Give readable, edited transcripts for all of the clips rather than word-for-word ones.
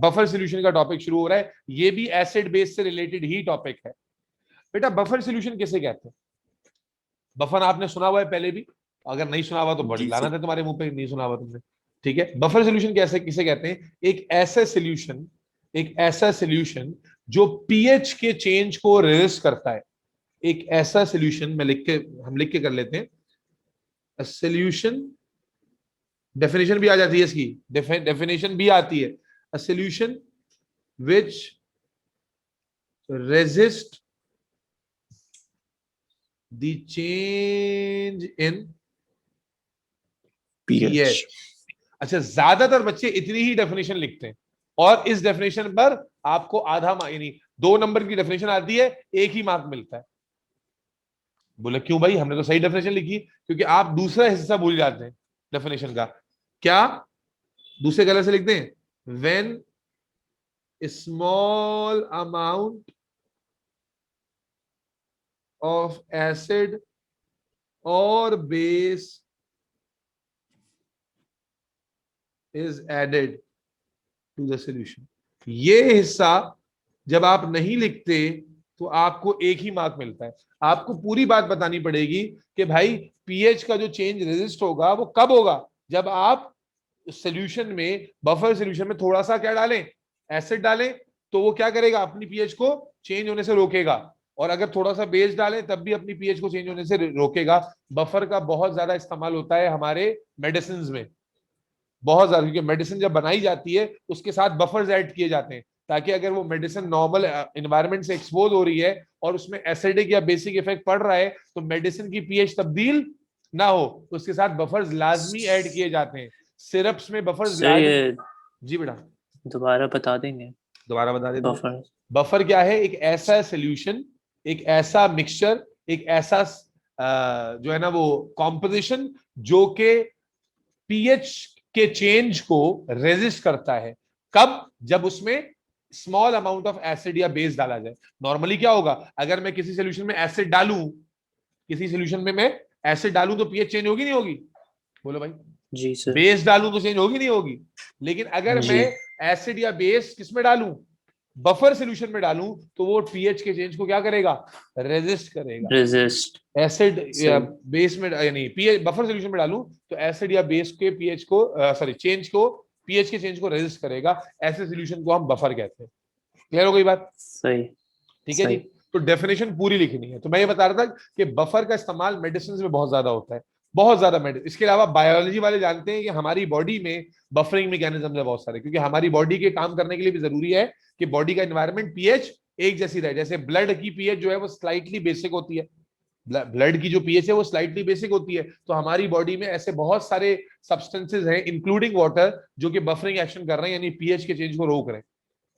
Buffer solution का topic शुरू हो रहा है। ये भी एसिड बेस से रिलेटेड ही टॉपिक है। बेटा बफर सॉल्यूशन किसे कहते हैं? बफर आपने सुना हुआ है पहले भी, अगर नहीं सुना हुआ तो बड़ी लानत है तुम्हारे मुंह पे, नहीं सुना हुआ तुमने। ठीक है, बफर सॉल्यूशन कैसे किसे कहते हैं? एक ऐसा सॉल्यूशन जो पीएच के चेंज को रेजिस्ट करता है। एक ऐसा सॉल्यूशन हम लिख के कर लेते हैं। सॉल्यूशन डेफिनेशन भी आ जाती है इसकी, डेफिनेशन भी आती है। A solution which resist the change in pH। अच्छा, ज्यादातर बच्चे इतनी ही डेफिनेशन लिखते हैं और इस डेफिनेशन पर आपको आधा यानी 2 नंबर की डेफिनेशन आती है, 1 ही मार्क मिलता है। बोले क्यों भाई, हमने तो सही डेफिनेशन लिखी। क्योंकि आप दूसरा हिस्सा भूल जाते हैं डेफिनेशन का। क्या दूसरे कलर से लिखते हैं? When small amount of acid or base is added to the solution। ये हिस्सा जब आप नहीं लिखते तो आपको 1 ही मार्क मिलता है। आपको पूरी बात बतानी पड़ेगी कि भाई पीएच का जो चेंज रेजिस्ट होगा वो कब होगा? जब आप सॉल्यूशन में, बफर सॉल्यूशन में थोड़ा सा क्या डालें? एसिड डालें, तो वो क्या करेगा? अपनी पीएच को चेंज होने से रोकेगा। और अगर थोड़ा सा बेस डालें तब भी अपनी पीएच को चेंज होने से रोकेगा। बफर का बहुत ज्यादा इस्तेमाल होता है हमारे मेडिसिन में, बहुत ज्यादा, क्योंकि मेडिसिन जब बनाई जाती है उसके साथ बफर्स ऐड किए जाते हैं, ताकि अगर वो मेडिसिन नॉर्मल एनवायरनमेंट से एक्सपोज हो रही है और उसमें एसिडिक या बेसिक इफेक्ट पड़ रहा है तो मेडिसिन की पीएच तब्दील ना हो, तो उसके साथ बफर्स लाजमी ऐड किए जाते हैं। सिरप्स में बफर्स लाजमी। जी बेटा दोबारा बता देंगे? दोबारा बता देते हैं। बफर क्या है? एक ऐसा सॉल्यूशन, एक ऐसा मिक्सचर, एक ऐसा जो है ना वो कॉम्पोजिशन जो के पीएच के चेंज को रेजिस्ट करता है। कब? जब उसमें स्मॉल अमाउंट ऑफ एसिड या बेस डाला जाए। नॉर्मली क्या होगा, अगर मैं किसी सॉल्यूशन में एसिड डालूं, किसी सॉल्यूशन में मैं एसिड डालूं तो पीएच चेंज होगी नहीं होगी? बोलो भाई। जी सर। बेस डालूं तो चेंज होगी नहीं होगी? लेकिन अगर मैं एसिड या बेस किसमें डालूं? बफर सॉल्यूशन में डालूं तो वो पीएच के चेंज को क्या करेगा? रेजिस्ट करेगा। एसिड या बेस में, यानी पीएच बफर सॉल्यूशन में डालूं तो एसिड या बेस के पीएच को चेंज को, पीएच के चेंज को रेजिस्ट करेगा। ऐसे सॉल्यूशन को हम बफर कहते हैं। क्लियर हो गई बात? सही। ठीक है जी। तो डेफिनेशन पूरी लिखनी है। तो मैं ये बता रहा था कि बफर का इस्तेमाल मेडिसिन में बहुत ज्यादा होता है, बहुत ज्यादा मेडिसिन। इसके अलावा बायोलॉजी वाले जानते हैं कि हमारी बॉडी में बफरिंग मैकेनिज्म है बहुत सारे, क्योंकि हमारी बॉडी के काम करने के लिए भी जरूरी है कि बॉडी का एनवायरनमेंट पीएच एक जैसी रहे। जैसे ब्लड की पीएच जो है वो स्लाइटली बेसिक होती है, ब्लड की जो पीएच है वो स्लाइटली बेसिक होती है। तो हमारी बॉडी में ऐसे बहुत सारे सब्सटेंसेस हैं इंक्लूडिंग वाटर जो कि बफरिंग एक्शन कर रहे हैं, यानी पीएच के चेंज को रोक रहे हैं।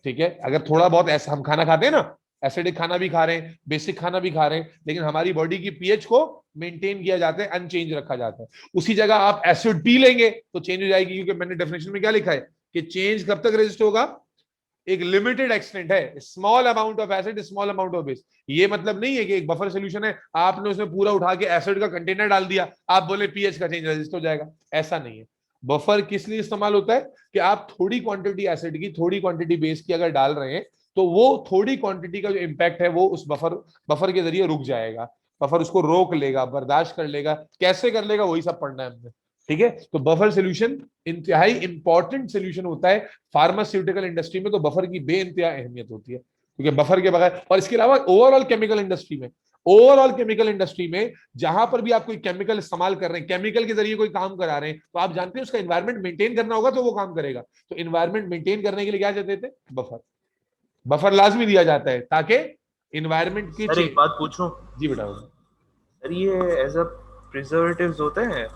ठीक है, अगर थोड़ा बहुत ऐसा हम खाना खाते हैं ना, एसिडिक खाना भी खा रहे हैं, बेसिक खाना भी खा रहे हैं, लेकिन हमारी बॉडी की पीएच को मेंटेन किया जाता है, अनचेंज रखा जाता है। उसी जगह आप एसिड पी लेंगे तो चेंज हो जाएगी, क्योंकि मैंने डेफिनेशन में क्या लिखा है कि चेंज कब तक रेजिस्ट होगा? एक लिमिटेड एक्सटेंट है, small amount of acid, small amount of base. ये मतलब नहीं है कि एक बफर सॉल्यूशन है, आपने उसमें पूरा उठा के एसिड का कंटेनर डाल दिया, आप बोले पीएच का चेंज रेजिस्ट हो जाएगा, ऐसा नहीं है। बफर किस लिए इस्तेमाल होता है कि आप थोड़ी क्वांटिटी एसिड की, थोड़ी क्वांटिटी बेस की अगर डाल रहे हैं तो वो थोड़ी क्वांटिटी का जो इंपैक्ट है वो उस बफर के जरिए रुक जाएगा। बफर उसको रोक लेगा, बर्दाश्त कर लेगा। कैसे कर लेगा वही सब पढ़ना है हमने। ठीक है, तो बफर सॉल्यूशन इंतहाई इंपॉर्टेंट सॉल्यूशन होता है फार्मास्यूटिकल इंडस्ट्री में। तो बफर की बेइंतहा अहमियत होती है, क्योंकि बफर के बगैर, और इसके अलावा ओवरऑल केमिकल इंडस्ट्री में जहां पर भी आप कोई केमिकल इस्तेमाल कर रहे हैं, केमिकल के जरिए कोई काम करा रहे हैं, तो आप जानते हैं उसका एनवायरनमेंट मेंटेन करना होगा तो वो काम करेगा। तो एनवायरनमेंट मेंटेन करने के लिए क्या देते थे? बफर लाजमी दिया जाता है ताकि एनवायरनमेंट की। एक बात पूछूं? जी बेटा। सर ये एज अ प्रिजर्वेटिव्स होते हैं?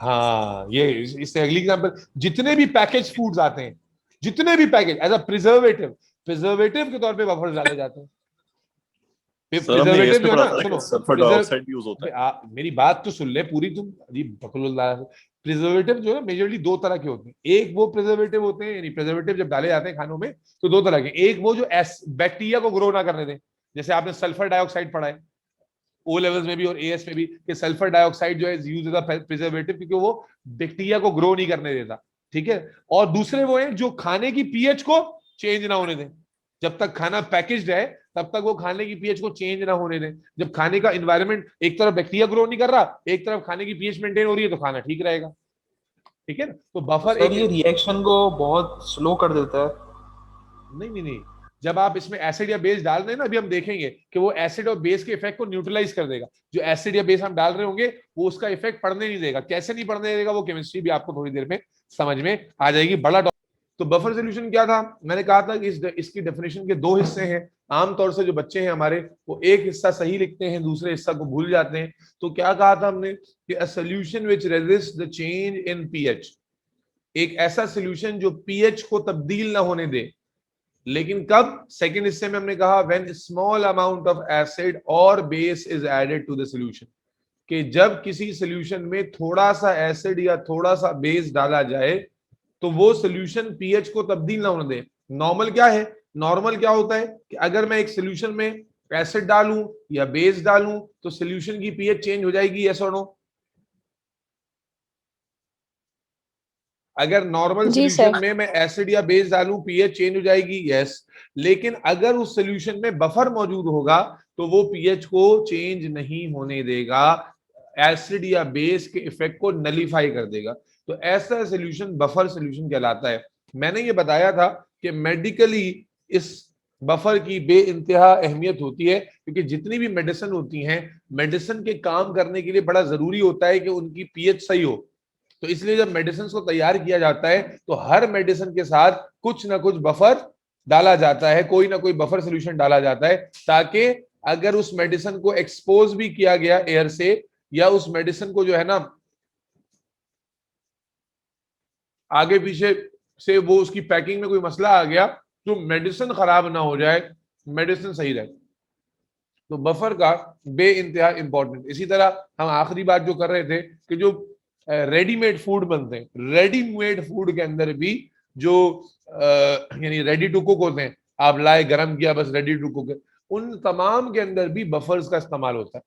हाँ, ये इससे अगली एग्जांपल, जितने भी पैकेज फूड्स आते हैं, जितने भी पैकेज एज अ प्रिजर्वेटिव के तौर पे बफर डाले जाते हैं। प्रिजर्वेटिव जो है ना, सुनो, सल्फर डाइऑक्साइड यूज होता है। मेरी बात तो सुन ले पूरी तुम। जी प्रिजर्वेटिव जो है मेजरली 2 तरह के होते हैं। एक वो प्रिजर्वेटिव होते हैं, यानी प्रिजर्वेटिव जब डाले जाते हैं खानों में तो 2 तरह के। एक वो जो बैक्टीरिया को ग्रो ना करने दें, जैसे आपने सल्फर डाइऑक्साइड पढ़ा है ओ लेवल्स में भी और एएस में भी, कि सल्फर डाइऑक्साइड जो है यूज एज अ प्रिजर्वेटिव, क्योंकि वो बैक्टीरिया को ग्रो नहीं करने देता। ठीक है। और दूसरे वो हैं जो खाने की पीएच को चेंज ना होने दें, जब तक खाना पैकेज्ड है तब तक वो खाने की पीएच को चेंज ना होने दें। जब खाने का इन्वायरमेंट, एक तरफ बैक्टीरिया ग्रो नहीं कर रहा, एक तरफ खाने की पीएच मेंटेन हो रही है, तो खाना ठीक रहेगा। ठीक है ना। तो तो बफर सर एक, ये रिएक्शन को बहुत स्लो कर देता है। नहीं नहीं नहीं, जब आप इसमें एसिड या बेस डाल रहे हैं ना, अभी हम देखेंगे कि वो एसिड और बेस के इफेक्ट को न्यूट्रलाइज कर देगा। जो एसिड या बेस हम डाल रहे होंगे वो उसका इफेक्ट पड़ने नहीं देगा। कैसे नहीं पड़ने देगा वो केमिस्ट्री भी आपको थोड़ी देर में समझ में आ जाएगी, बड़ा। तो बफर सोल्यूशन क्या था, मैंने कहा था कि इसकी डेफिनेशन के दो हिस्से हैं। आमतौर से जो बच्चे हैं हमारे, वो एक हिस्सा सही लिखते हैं, दूसरे हिस्सा को भूल जाते हैं। तो क्या कहा था हमने कि a solution which resist the change in pH, एक ऐसा सोल्यूशन जो पीएच को तब्दील ना होने दे। लेकिन कब? सेकंड हिस्से में हमने कहा when small amount of acid और base is added to the solution, कि जब किसी सोल्यूशन में थोड़ा सा एसिड या थोड़ा सा बेस डाला जाए तो वो सोल्यूशन पीएच को तब्दील ना होने दे। नॉर्मल क्या है? नॉर्मल क्या होता है कि अगर मैं एक सोल्यूशन में एसिड डालूं या बेस डालूं तो सोल्यूशन की पीएच चेंज हो जाएगी, यस और नो? अगर नॉर्मल जी सोल्यूशन सर। में मैं एसिड या बेस डालूं पीएच चेंज हो जाएगी, यस। लेकिन अगर उस सोल्यूशन में बफर मौजूद होगा तो वो पीएच को चेंज नहीं होने देगा, एसिड या बेस के इफेक्ट को नलीफाई कर देगा। तो ऐसा सोल्यूशन बफर सोल्यूशन कहलाता है। मैंने ये बताया था कि मेडिकली इस बफर की बे इंतहा अहमियत होती है, क्योंकि जितनी भी मेडिसिन होती हैं, मेडिसिन के काम करने के लिए बड़ा जरूरी होता है कि उनकी पीएच सही हो। तो इसलिए जब मेडिसिन को तैयार किया जाता है तो हर मेडिसिन के साथ कुछ ना कुछ बफर डाला जाता है, कोई ना कोई बफर सोल्यूशन डाला जाता है, ताकि अगर उस मेडिसिन को एक्सपोज भी किया गया एयर से, या उस मेडिसिन को जो है ना आगे पीछे से वो उसकी पैकिंग में कोई मसला आ गया, तो मेडिसिन खराब ना हो जाए, मेडिसिन सही रहे। तो बफर का बे इंतहा इंपॉर्टेंट। इसी तरह हम आखिरी बात जो कर रहे थे कि जो रेडीमेड फूड बनते हैं, रेडीमेड फूड के अंदर भी जो यानी रेडी टू कुक होते हैं, आप लाए गरम किया बस रेडी टू कुक, उन तमाम के अंदर भी बफर्स का इस्तेमाल होता है।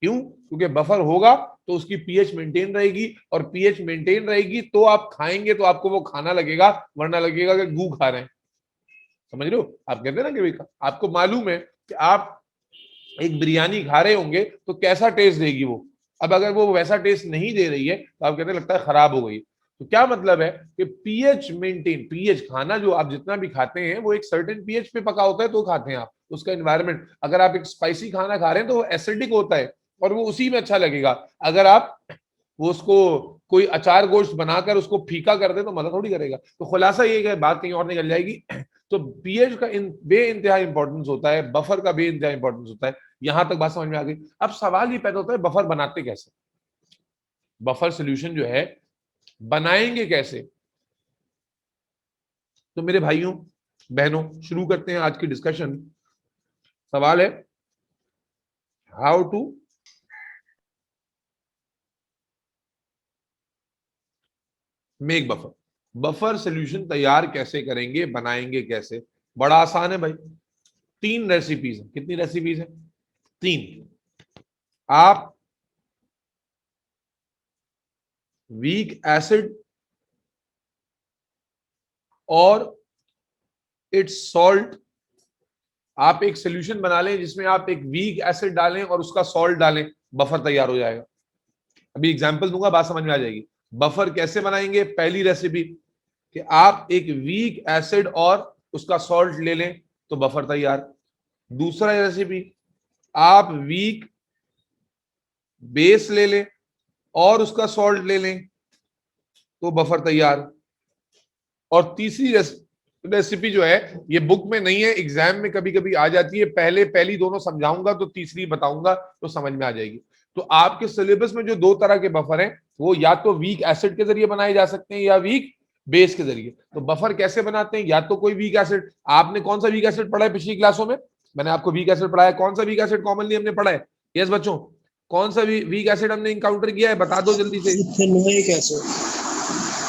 क्यों? क्योंकि बफर होगा तो उसकी पीएच मेंटेन रहेगी, और पीएच मेंटेन रहेगी तो आप खाएंगे तो आपको वो खाना लगेगा, वरना लगेगा कि गू खा रहे हैं। समझ रहे हो? आप कहते हैं ना कि आपको मालूम है कि आप एक बिरयानी खा रहे होंगे तो कैसा टेस्ट देगी वो। अब अगर वो वैसा टेस्ट नहीं दे रही है तो आप कहते हैं लगता है खराब हो गई। तो क्या मतलब है कि पीएच मेंटेन, पीएच खाना जो आप जितना भी खाते हैं वो एक सर्टेन पीएच पे पका होता है तो खाते हैं आप, उसका एनवायरनमेंट। अगर आप एक स्पाइसी खाना खा रहे हैं तो वो एसिडिक होता है और वो उसी में अच्छा लगेगा। अगर आप वो उसको कोई अचार गोश्त बनाकर उसको फीका कर दे तो मजा थोड़ी करेगा। तो खुलासा ये है, बात कहीं और निकल जाएगी। तो पीएच का बे इंतहा इंपॉर्टेंस होता है, बफर का बे इंतहा इंपॉर्टेंस होता है। यहां तक बात समझ में आ गई। अब सवाल ये पैदा होता है बफर बनाते कैसे, बफर सोल्यूशन जो है बनाएंगे कैसे। तो मेरे भाइयों बहनों, शुरू करते हैं आज की डिस्कशन। सवाल है how to make buffer, buffer solution तैयार कैसे करेंगे, बनाएंगे कैसे। बड़ा आसान है भाई, 3 रेसिपीज है। कितनी रेसिपीज है? 3। आप वीक एसिड और इट्स सॉल्ट, आप एक सोल्यूशन बना लें जिसमें आप एक वीक एसिड डालें और उसका सॉल्ट डालें, बफर तैयार हो जाएगा। अभी एग्जांपल दूंगा, बात समझ में आ जाएगी। बफर कैसे बनाएंगे? पहली रेसिपी कि आप एक वीक एसिड और उसका सॉल्ट ले लें तो बफर तैयार। दूसरा रेसिपी, आप वीक बेस ले लें और उसका सॉल्ट ले लें तो बफर तैयार। और तीसरी रेसिपी जो है ये बुक में नहीं है, एग्जाम में कभी कभी आ जाती है, पहली दोनों समझाऊंगा तो तीसरी बताऊंगा तो समझ में आ जाएगी। तो आपके सिलेबस में जो 2 तरह के बफर हैं वो या तो वीक एसिड के जरिए बनाए जा सकते हैं या वीक बेस के जरिए। तो बफर कैसे बनाते हैं? या तो कोई वीक एसिड, आपने कौन सा वीक एसिड पढ़ा है पिछली क्लासों में? मैंने आपको वीक एसिड पढ़ाया। कौन सा वीक एसिड कॉमनली हमने पढ़ा है? यस बच्चों, कौन सा वीक एसिड हमने इंकाउंटर किया है? बता दो जल्दी से। Ethanoic acid.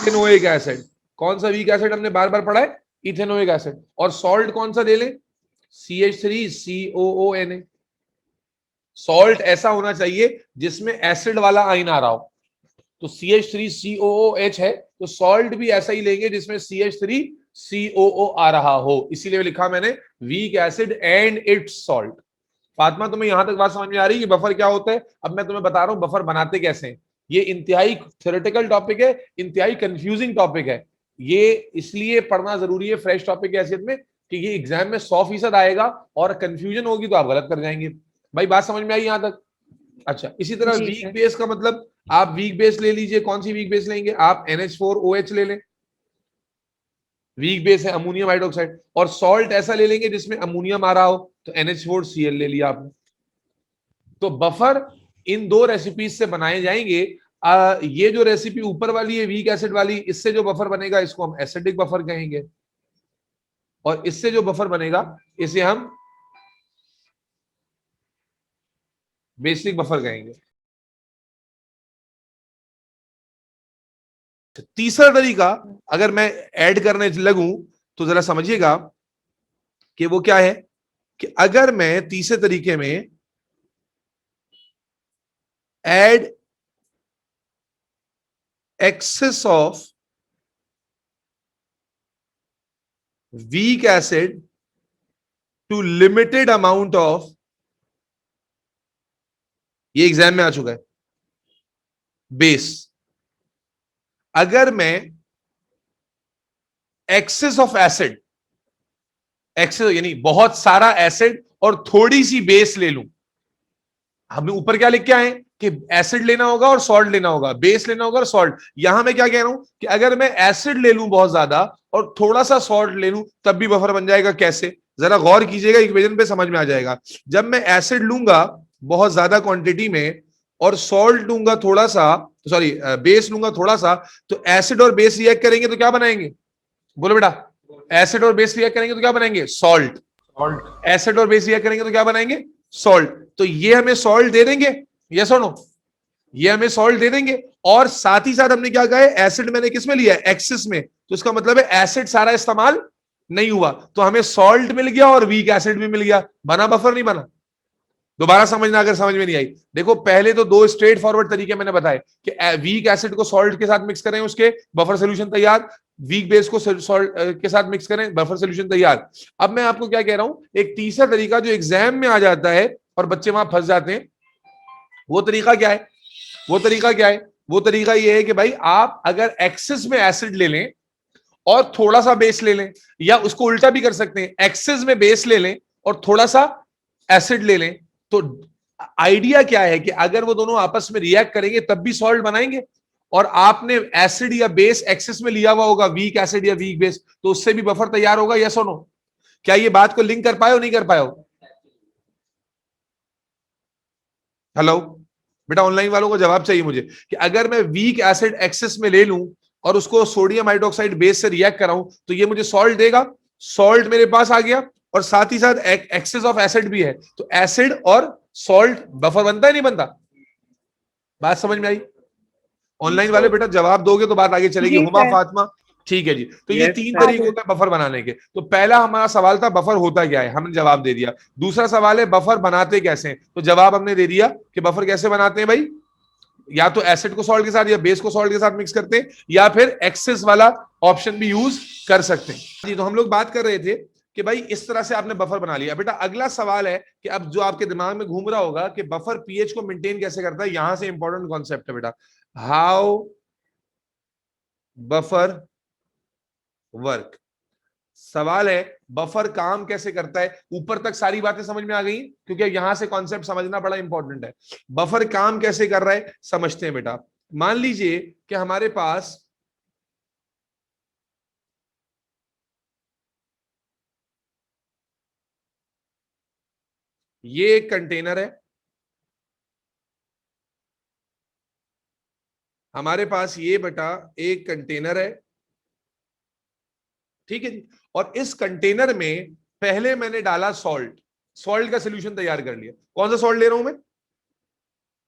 Ethanoic acid. कौन सा वीक एसिड हमने बार बार पढ़ा है? Ethanoic acid. और सॉल्ट कौन सा ले लें? CH3COONA। सॉल्ट ऐसा होना चाहिए जिसमें एसिड वाला आयन आ रहा हो। तो CH3COOH है, तो सॉल्ट भी ऐसा ही लेंगे जिसमें CH3COO आ रहा हो, इसीलिए लिखा मैंने weak acid and it's salt. Fatima तुम्हें यहां तक बात समझ में आ रही है कि बफर क्या होता है? अब मैं तुम्हें बता रहा हूं बफर बनाते कैसे हैं। ये इंतहाई थ्योरेटिकल टॉपिक है, इंतहाई कंफ्यूजिंग टॉपिक है, ये इसलिए पढ़ना जरूरी है फ्रेश टॉपिक की हैसियत में कि ये एग्जाम में 100% आएगा और कंफ्यूजन होगी तो आप गलत कर जाएंगे। भाई बात समझ में आई यहां तक? अच्छा, इसी तरह जी वीक सर। बेस का मतलब आप वीक बेस ले लीजिए। कौन सी वीक बेस लेंगे आप? NH4OH ले लें, वीक बेस है अमोनियम हाइड्रोक्साइड। और सॉल्ट ऐसा ले लेंगे जिसमें अमोनियम आ रहा हो, तो NH4Cl ले लिया आपने। तो बफर इन दो रेसिपीज से बनाए जाएंगे। ये जो रेसिपी ऊपर वाली है वीक एसिड वाली, इससे जो बफर बनेगा इसको हम एसिडिक बफर कहेंगे, और इससे जो बफर बनेगा इसे हम बेसिक बफर कहेंगे। तीसरा तरीका अगर मैं ऐड करने लगूं तो जरा समझिएगा कि वो क्या है, कि अगर मैं तीसरे तरीके में add excess of weak acid to limited amount of, ये एग्जाम में आ चुका है, बेस। अगर मैं एक्सेस ऑफ एसिड, एक्सेस यानी बहुत सारा एसिड और थोड़ी सी बेस ले लूं, हमने ऊपर क्या लिख के आए कि एसिड लेना होगा और सॉल्ट लेना होगा, बेस लेना होगा और सॉल्ट। यहां मैं क्या कह रहा हूं कि अगर मैं एसिड ले लूं बहुत ज्यादा और थोड़ा सा सॉल्ट ले लूं तब भी बफर बन जाएगा। कैसे? जरा गौर कीजिएगा, इक्वेशन पे समझ में आ जाएगा। जब मैं एसिड लूंगा बहुत ज्यादा क्वांटिटी में और सॉल्ट लूंगा थोड़ा सा, सॉरी बेस लूंगा थोड़ा सा, तो एसिड और बेस रिएक्ट करेंगे तो क्या बनाएंगे? बोलो बेटा, एसिड और बेस रिएक्ट करेंगे तो क्या बनाएंगे? सॉल्ट। एसिड और बेस रिएक्ट करेंगे तो क्या बनाएंगे? सॉल्ट। तो ये हमें सॉल्ट दे देंगे, यस और नो? ये हमें सॉल्ट दे देंगे। और साथ ही साथ हमने क्या कहा है, एसिड मैंने किस में लिया है? एक्सिस में। तो इसका मतलब है एसिड सारा इस्तेमाल नहीं हुआ, तो हमें सॉल्ट मिल गया और वीक एसिड भी मिल गया। बना बफर नहीं बना? दोबारा समझना अगर समझ में नहीं आई। देखो पहले तो दो स्ट्रेट फॉरवर्ड तरीके मैंने बताए कि वीक एसिड को सॉल्ट के साथ मिक्स करें, उसके बफर सोल्यूशन तैयार। वीक बेस को सॉल्ट के साथ मिक्स करें, बफर सोल्यूशन तैयार। अब मैं आपको क्या कह रहा हूं, एक तीसरा तरीका जो एग्जाम में आ जाता है और बच्चे वहां फंस जाते हैं, वो तरीका क्या है? वो तरीका क्या है? वो तरीका ये है कि भाई आप अगर एक्सेस में एसिड ले लें और थोड़ा सा बेस ले लें, या उसको उल्टा भी कर सकते हैं, एक्सेस में बेस ले लें और थोड़ा सा एसिड ले लें, तो आइडिया क्या है कि अगर वो दोनों आपस में रिएक्ट करेंगे तब भी सॉल्ट बनाएंगे। और आपने एसिड या बेस एक्सेस में लिया हुआ होगा, वीक एसिड या वीक बेस, तो उससे भी बफर तैयार होगा, यस और नो? क्या ये बात को लिंक कर पाए हो, नहीं कर पाए हो? हेलो बेटा, ऑनलाइन वालों को जवाब चाहिए मुझे कि अगर मैं वीक एसिड एक्सेस में ले लूं और उसको सोडियम हाइड्रोक्साइड बेस से रिएक्ट कराऊं तो ये मुझे सॉल्ट देगा। सॉल्ट मेरे पास आ गया और साथ ही साथ एक्सेस ऑफ एसिड भी है, तो एसिड और सॉल्ट बफर बनता है नहीं बनता? बात समझ में आई? ऑनलाइन वाले बेटा जवाब दोगे तो बात आगे चलेगी। जी हुमा सर। फातिमा, ठीक है जी। तो ये Yes, तीन sir. तरीके होते हैं बफर बनाने के। तो पहला हमारा सवाल था बफर होता क्या है, हमने जवाब दे दिया। दूसरा सवाल है बफर बनाते कैसे हैं, तो जवाब हमने दे दिया कि बफर कैसे बनाते हैं भाई, या तो एसिड को सॉल्ट के साथ या बेस को सॉल्ट के साथ मिक्स करते हैं, या फिर एक्सेस वाला ऑप्शन भी यूज कर सकते हैं जी। तो हम लोग बात कर रहे थे कि भाई इस तरह से आपने बफर बना लिया। बेटा अगला सवाल है कि अब जो आपके दिमाग में घूम रहा होगा कि बफर पीएच को मेंटेन कैसे करता है, यहां से इंपॉर्टेंट कॉन्सेप्ट है बेटा, हाउ बफर वर्क। सवाल है बफर काम कैसे करता है। ऊपर तक सारी बातें समझ में आ गई, क्योंकि यहां से कॉन्सेप्ट समझना बड़ा इंपॉर्टेंट है। बफर काम कैसे कर रहा है समझते हैं बेटा। मान लीजिए कि हमारे पास ये एक कंटेनर है, हमारे पास ये बेटा एक कंटेनर है, ठीक है जी। और इस कंटेनर में पहले मैंने डाला सॉल्ट, सॉल्ट का सोल्यूशन तैयार कर लिया। कौन सा सॉल्ट ले रहा हूं मैं?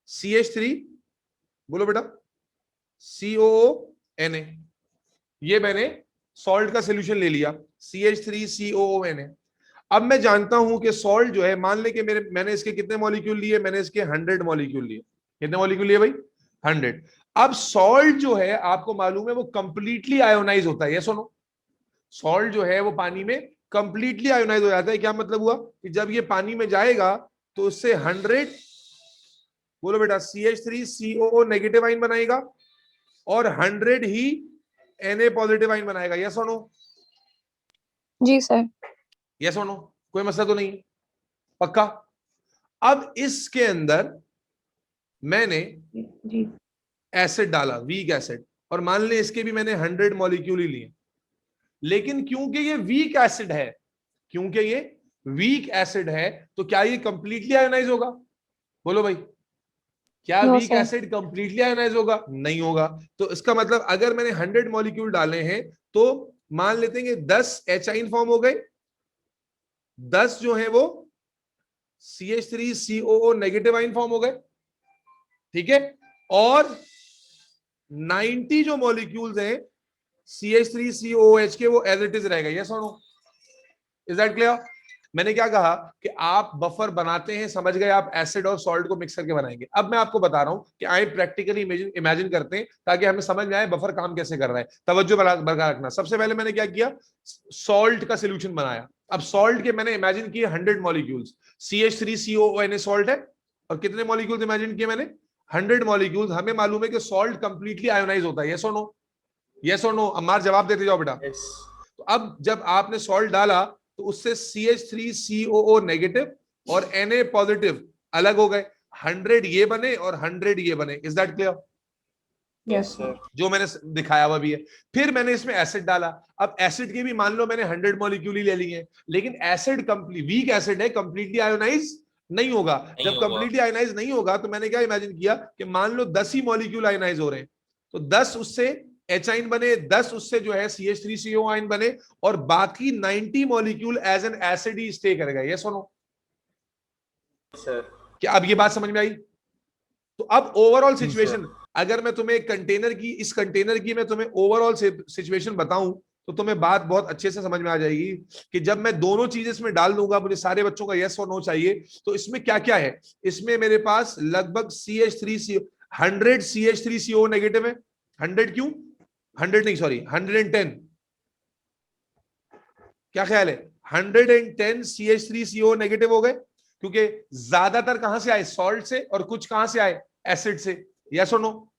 CH3, बोलो बेटा, COONA। ये मैंने सॉल्ट का सोल्यूशन ले लिया, CH3COONA। अब मैं जानता हूं कि सॉल्ट जो है, मान ले कि मैंने इसके कितने मॉलिक्यूल लिए, मैंने इसके 100 मॉलिक्यूल लिए। कितने मॉलिक्यूल लिए भाई? 100। अब सॉल्ट जो है आपको मालूम है वो कंप्लीटली आयोनाइज होता है, ये सुनो, सॉल्ट जो है वो पानी में कंप्लीटली आयोनाइज हो जाता है। क्या मतलब हुआ कि जब ये पानी में जाएगा तो उससे 100, बोलो बेटा, CH3COO नेगेटिव आइन बनाएगा और 100 ही Na पॉजिटिव आइन बनाएगा, यस और नो? जी सर। यस और नो? कोई मसला तो नहीं, पक्का? अब इसके अंदर मैंने जी एसिड डाला, वीक एसिड, और मान लें इसके भी मैंने 100 मॉलिक्यूल ही लिए, लेकिन क्योंकि ये वीक एसिड है, क्योंकि ये वीक एसिड है, तो क्या ये कंप्लीटली आयोनाइज होगा? बोलो भाई, क्या no weak sir. Acid completely ionize होगा? नहीं होगा। तो इसका मतलब अगर मैंने 100 मॉलिक्यूल डाले हैं तो मान लेते हैं कि 10 एचाइन फॉर्म हो गए, 10 जो है वो CH3COO नेगेटिव आइन फॉर्म हो गए, ठीक है, और 90 जो मॉलिक्यूल्स हैं CH3COOH के वो एज इट इज रहेगा, यस और नो? Is that clear? मैंने क्या कहा कि आप बफर बनाते हैं, समझ गए, आप एसिड और सॉल्ट को मिक्स करके बनाएंगे। अब मैं आपको बता रहा हूं कि आए प्रैक्टिकली इमेजिन करते हैं ताकि हमें समझ में आए बफर काम कैसे कर रहा है। तवज्जो बरकरार रखना। सबसे पहले मैंने क्या किया, सॉल्ट का सोल्यूशन बनाया। अब सॉल्ट के मैंने इमेजिन किए 100 मॉलिक्यूल्स, CH3COONA सॉल्ट है, और कितने मॉलिक्यूल्स इमेजिन किए मैंने? 100 मॉलिक्यूल्स। हमें मालूम है कि सॉल्ट कंप्लीटली आयोनाइज होता है, यस और नो? यस और नो? अम्मार जवाब देते जाओ बेटा। यस तो अब जब आपने सॉल्ट डाला तो उससे CH3COO नेगेटिव और Na पॉजिटिव अलग हो गए, 100 ये बने और 100 ये बने। Is that clear? Yes sir जो मैंने दिखाया हुआ भी है। फिर मैंने इसमें एसिड डाला। अब एसिड के भी मान लो मैंने 100 मॉलिक्यूल ही ले लिए, लेकिन एसिड कंप्लीट वीक एसिड है, कंप्लीटली आयोनाइज नहीं होगा। जब कंप्लीटली आयोनाइज नहीं होगा तो मैंने क्या इमेजिन किया कि मान लो 10 ही मॉलिक्यूल आयोनाइज हो रहे हैं, तो 10 उससे एचाइन बने, 10 उससे जो है CH3CO आइन बने, और बाकी 90 मॉलिक्यूल एज एन एसिड ही स्टे करेगा, ये सुनो। सर क्या अब ये बात समझ में आई? तो अब ओवरऑल जी, सिचुएशन, अगर मैं तुम्हें कंटेनर की, इस कंटेनर की मैं तुम्हें ओवरऑल सिचुएशन बताऊं तो तुम्हें बात बहुत अच्छे से समझ में आ जाएगी कि जब मैं दोनों चीजें इसमें डाल दूंगा, मुझे सारे बच्चों का यस और नो चाहिए, तो इसमें क्या क्या है। इसमें मेरे पास लगभग CH3CO 100 CH3CO नेगेटिव है। 100 क्यों? 100 नहीं, सॉरी, 110। क्या ख्याल है? 110 CH3CO नेगेटिव हो गए, क्योंकि ज्यादातर कहां से आए? सॉल्ट से, और कुछ कहां से आए? एसिड से। यस और नो?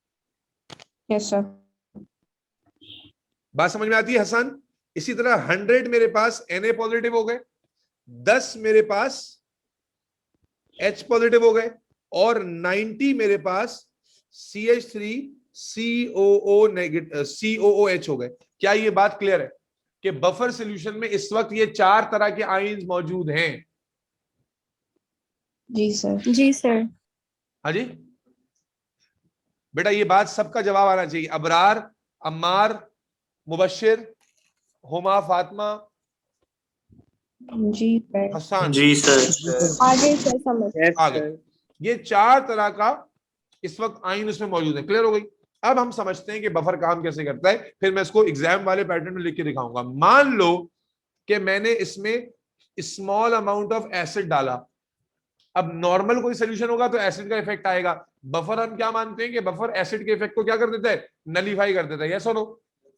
Yes sir. बात समझ में आती है हसन? इसी तरह 100 मेरे पास Na पॉजिटिव हो गए, 10 मेरे पास H पॉजिटिव हो गए, और 90 मेरे पास CH3COO नेगेटिव COOH हो गए। क्या ये बात क्लियर है कि बफर सॉल्यूशन में इस वक्त ये 4 तरह के आयन्स मौजूद हैं? जी सर। जी सर। हाँ जी बेटा, ये बात सबका जवाब आना चाहिए। अबरार, अम्मार, मुबशिर, हुमा, फातिमा, जी सर। हसन, जी सर आगे सर समझ। आगे। ये 4 तरह का इस वक्त आइन उसमें मौजूद है। क्लियर हो गई? अब हम समझते हैं कि बफर काम कैसे करता है, फिर मैं इसको एग्जाम वाले पैटर्न में लिख के दिखाऊंगा। मान लो कि मैंने इसमें स्मॉल अमाउंट ऑफ एसिड डाला। अब नॉर्मल कोई सोल्यूशन होगा तो एसिड का इफेक्ट आएगा। बफर हम क्या मानते हैं कि बफर एसिड के इफेक्ट को क्या कर देता है? नलीफाई कर देता है, यस और नो?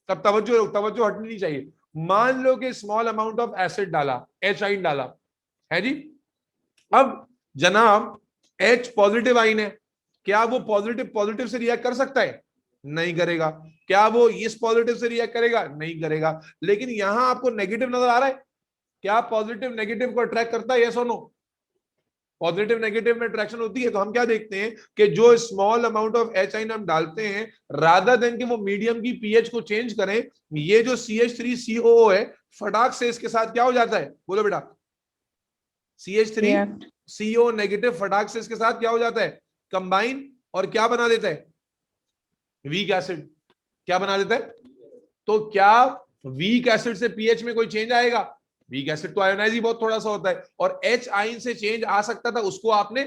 तब तवज्जो तवज्जो हटनी नहीं चाहिए। मान लो कि स्मॉल अमाउंट ऑफ एसिड डाला, एच आइन डाला है जी। अब जनाब H पॉजिटिव आइन है, क्या वो पॉजिटिव पॉजिटिव से रिएक्ट कर सकता है? नहीं करेगा। क्या वो इस पॉजिटिव से रिएक्ट करेगा? नहीं करेगा। लेकिन यहां आपको नेगेटिव नजर आ रहा है, क्या पॉजिटिव नेगेटिव को अट्रैक्ट करता है? यस और नो? पॉजिटिव नेगेटिव में अट्रैक्शन होती है। तो हम क्या देखते हैं कि जो स्मॉल अमाउंट ऑफ एच आइन हम डालते हैं, रादर देन कि वो मीडियम की पीएच को चेंज करें, ये जो CH3COO है फटाक से इसके साथ क्या हो जाता है? बोलो बेटा। CH3CO नेगेटिव फटाक से इसके साथ क्या हो जाता है? कंबाइन, और क्या बना देता है? Weak acid. क्या बना देता है? तो क्या वीक एसिड से पीएच में कोई चेंज आएगा? वीक एसिड तो आयोनाइज ही बहुत थोड़ा सा होता है, और एच आइन से चेंज आ सकता था, उसको आपने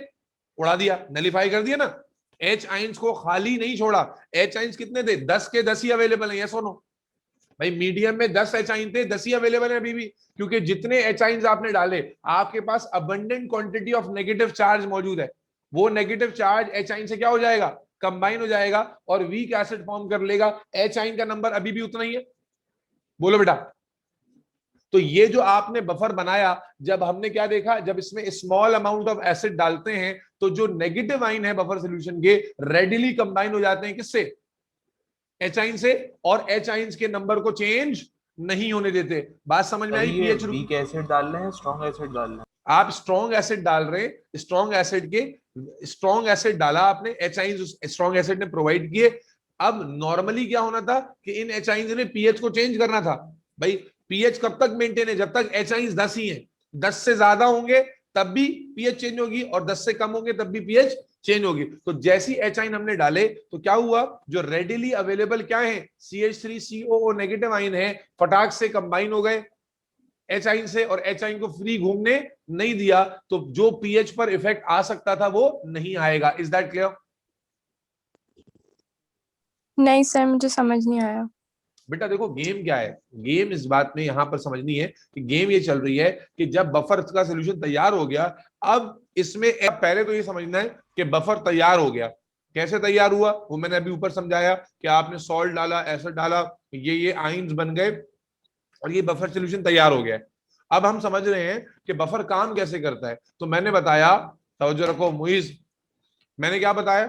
उड़ा दिया, नलीफाई कर दिया ना। एच आइंस को खाली नहीं छोड़ा। एच आइंस कितने थे? 10 के 10 ही अवेलेबल है, यस और नो? भाई मीडियम में 10 एच आइन थे, 10 ही अवेलेबल है अभी भी, क्योंकि जितने एच आइंस आपने डाले आपके पास abundant quantity of negative charge मौजूद है। वो नेगेटिव चार्ज एच आइन से क्या हो जाएगा? कंबाइन हो जाएगा और वीक एसिड फॉर्म कर लेगा। एच आइन का नंबर अभी भी उतना ही है, बोलो बेटा। तो ये जो आपने बफर बनाया, जब हमने क्या देखा, जब इसमें स्मॉल अमाउंट ऑफ एसिड डालते हैं तो जो नेगेटिव आइन है बफर सोल्यूशन के रेडिली कंबाइन हो जाते हैं किससे, एच आइन से, और एच आइंस के नंबर को चेंज नहीं होने देते। बात समझ में आई? पीएच वीक एसिड डाल रहे हैं, स्ट्रॉन्ग एसिड डाल रहे हैं? आप स्ट्रॉन्ग एसिड डाल रहे हैं, स्ट्रॉन्ग एसिड डाला आपने, एच आइंस स्ट्रॉन्ग एसिड ने प्रोवाइड किए। अब नॉर्मली क्या होना था कि इन एच आइंस ने पीएच को चेंज करना था। भाई पीएच कब तक मेंटेन है, जब तक एच आइंस 10 ही है। 10 से ज्यादा होंगे तब भी पीएच चेंज होगी, और 10 से कम होंगे तब भी पीएच चेंज होगी। तो जैसी एच आइन हमने डाले तो क्या हुआ, जो रेडिली अवेलेबल क्या है, CH3COO नेगेटिव आइन है, फटाक से कंबाइन हो गए एच आइन से, और एच आइन को फ्री घूमने नहीं दिया, तो जो पीएच पर इफेक्ट आ सकता था वो नहीं आएगा। Is that clear? नहीं सर, मुझे समझ नहीं आया। बेटा देखो गेम क्या है, गेम इस बात में यहां पर समझनी है कि गेम ये चल रही है कि जब बफर का सोल्यूशन तैयार हो गया, अब इसमें पहले तो ये समझना है कि बफर तैयार हो गया। कैसे तैयार हुआ वो मैंने अभी ऊपर समझाया कि आपने सॉल्ट डाला, एसिड डाला, ये आइंस बन गए और ये बफर सोल्यूशन तैयार हो गया। अब हम समझ रहे हैं कि बफर काम कैसे करता है। तो मैंने बताया, तवज्जो रखो मुइज, मैंने क्या बताया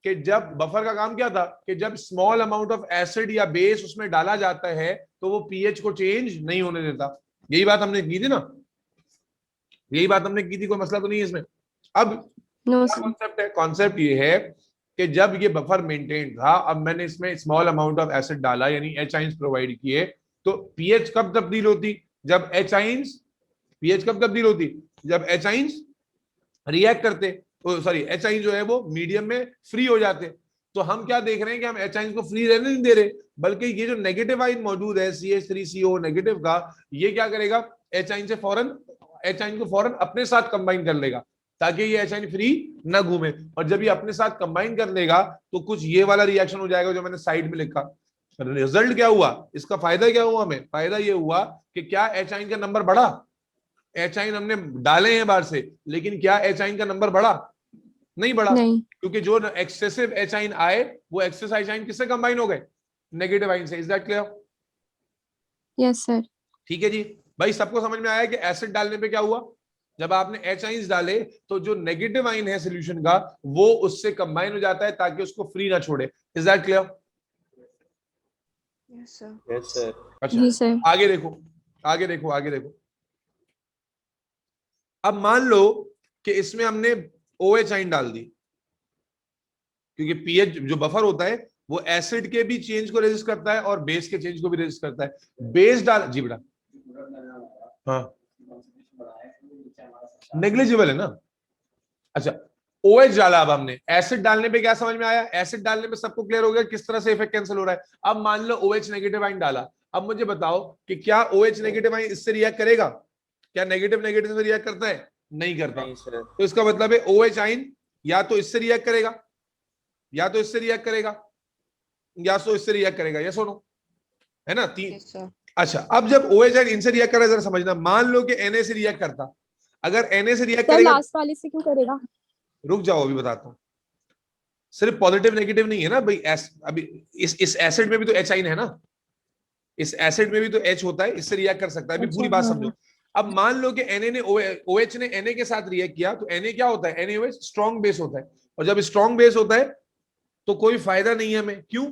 कि जब बफर का काम क्या था कि जब स्मॉल अमाउंट ऑफ एसिड या बेस उसमें डाला जाता है तो वो पीएच को चेंज नहीं होने देता। यही बात हमने की थी ना, यही बात हमने की थी, कोई मसला तो नहीं है इसमें। अब कॉन्सेप्ट है, कॉन्सेप्ट ये है कि जब ये बफर मेंटेन था, अब मैंने इसमें स्मॉल अमाउंट ऑफ एसिड डाला यानी एच आइंस प्रोवाइड किए, तो पीएच कब तब्दील होती, जब एच आइंस, पीएच कब तब्दील होती, जब एच आइंस रिएक्ट करते, सॉरी एच आइन जो है वो मीडियम में फ्री हो जाते। तो हम क्या देख रहे हैं कि हम एच आइन को फ्री रहने नहीं दे रहे, बल्कि ये जो नेगेटिव आइन मौजूद है CH3CO नेगेटिव का, ये क्या करेगा, एच आइन को फौरन अपने साथ कंबाइन कर लेगा ताकि ये एच आइन फ्री ना घूमे। और जब ये अपने साथ कंबाइन कर लेगा तो कुछ ये वाला रिएक्शन हो जाएगा जो मैंने साइड में लिखा। रिजल्ट क्या हुआ, इसका फायदा क्या हुआ, हमें फायदा ये हुआ कि क्या एच आइन का नंबर बढ़ा, एच आइन हमने डाले हैं बाहर से, लेकिन क्या एच आइन का नंबर बढ़ा, नहीं बढ़ा, नहीं। क्योंकि जो एक्सेसिव एच आइन आए वो एक्सेसिव एच आइन किससे कंबाइन हो गए, नेगेटिव आइन से। Is that clear? Yes sir. ठीक है जी भाई, सबको समझ में आया कि एसिड डालने पे क्या हुआ, जब आपने एच आइंस डाले तो जो नेगेटिव आइन है सोल्यूशन का वो उससे कंबाइन हो जाता है ताकि उसको फ्री ना छोड़े। Is that clear? Yes sir. अच्छा जी सर। आगे देखो, आगे देखो, आगे देखो। अब मान लो कि इसमें हमने OH आइन डाल दी, क्योंकि पीएच जो बफर होता है वो एसिड के भी चेंज को रेजिस्ट करता है और बेस के चेंज को भी रेजिस्ट करता है। बेस डाल, जी बेटा, हाँ नेग्लिजिबल है ना। अच्छा OH डाला, अब हमने एसिड डालने पे क्या समझ में आया, एसिड डालने पे सबको क्लियर हो गया किस तरह से इफेक्ट कैंसिल हो रहा है। अब मान लो OH नेगेटिव आइन डाला, अब मुझे बताओ कि क्या OH नेगेटिव आइन इससे रिएक्ट करेगा, क्या नेगेटिव नेगेटिव से रिएक्ट करता है, नहीं करता। नहीं सर। तो इसका मतलब है OH आइन या तो इससे रिएक्ट करेगा, या तो इससे रिएक्ट करेगा, या तो इससे रिएक्ट करेगा, या सुनो, है ना तीन। अच्छा अब जब OH आइन इनसे रिएक्ट कर रहा है, जरा समझना, मान लो कि Na से रिएक्ट करता, अगर Na से रिएक्ट करेगा, लास्ट वाले से क्यों करेगा? रुक जाओ अभी बताता हूं। सिर्फ पॉजिटिव नेगेटिव नहीं है ना भाई, अभी इस एसिड में भी तो एच आइन है ना, इस एसिड में भी तो H होता है, इससे रिएक्ट कर सकता है। अभी पूरी बात समझो। अब मान लो कि Na ने OH ने Na के साथ रिएक्ट किया, तो Na क्या होता है, NaOH स्ट्रॉन्ग बेस होता है, और जब स्ट्रॉन्ग बेस होता है तो कोई फायदा नहीं है हमें। क्यों?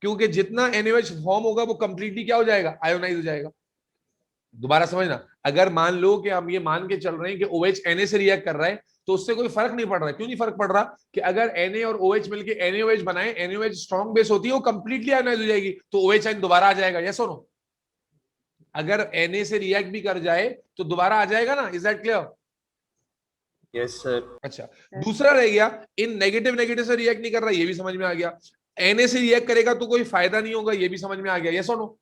क्योंकि जितना NaOH फॉर्म होगा वो कंप्लीटली क्या हो जाएगा, आयोनाइज हो जाएगा। दोबारा समझना, अगर मान लो कि हम ये मान के चल रहे हैं कि OH Na से रिएक्ट कर रहा है तो उससे कोई फर्क नहीं पड़ रहा है। क्यों नहीं फर्क पड़ रहा? कि अगर Na और OH मिलके NaOH बनाए, NaOH स्ट्रॉन्ग बेस होती है, वो कंप्लीटली आयोनाइज हो जाएगी, तो OH आइन दोबारा आ जाएगा। यस और नो? अगर Na से रिएक्ट भी कर जाए तो दोबारा आ जाएगा ना। Is that clear? Yes sir. अच्छा दूसरा रह गया, इन नेगेटिव नेगेटिव से रिएक्ट नहीं कर रहा, ये भी समझ में आ गया। Na से रिएक्ट करेगा तो कोई फायदा नहीं होगा, ये भी समझ में आ गया। यस और नो?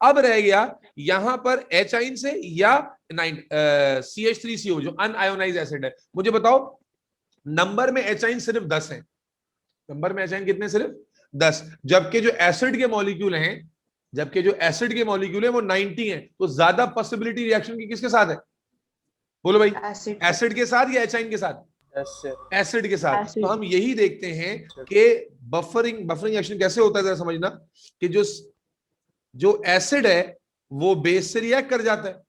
अब रह गया यहां पर H आइन से या CH3CO जो अनआयोनाइज्ड एसिड है। मुझे बताओ नंबर में H आइन सिर्फ 10 है, नंबर में H आइन कितने, सिर्फ 10, जबकि जो एसिड के मॉलिक्यूल हैं, जबकि जो एसिड के मॉलिक्यूल है वो 90 है। तो ज्यादा पॉसिबिलिटी रिएक्शन की किसके साथ है, बोलो भाई, एसिड के साथ या H आइन के साथ? Yes sir. एसिड के साथ। Acid. तो हम यही देखते हैं कि बफरिंग एक्शन कैसे होता है, जरा समझना कि जो एसिड है वो बेस से रिएक्ट कर जाता है।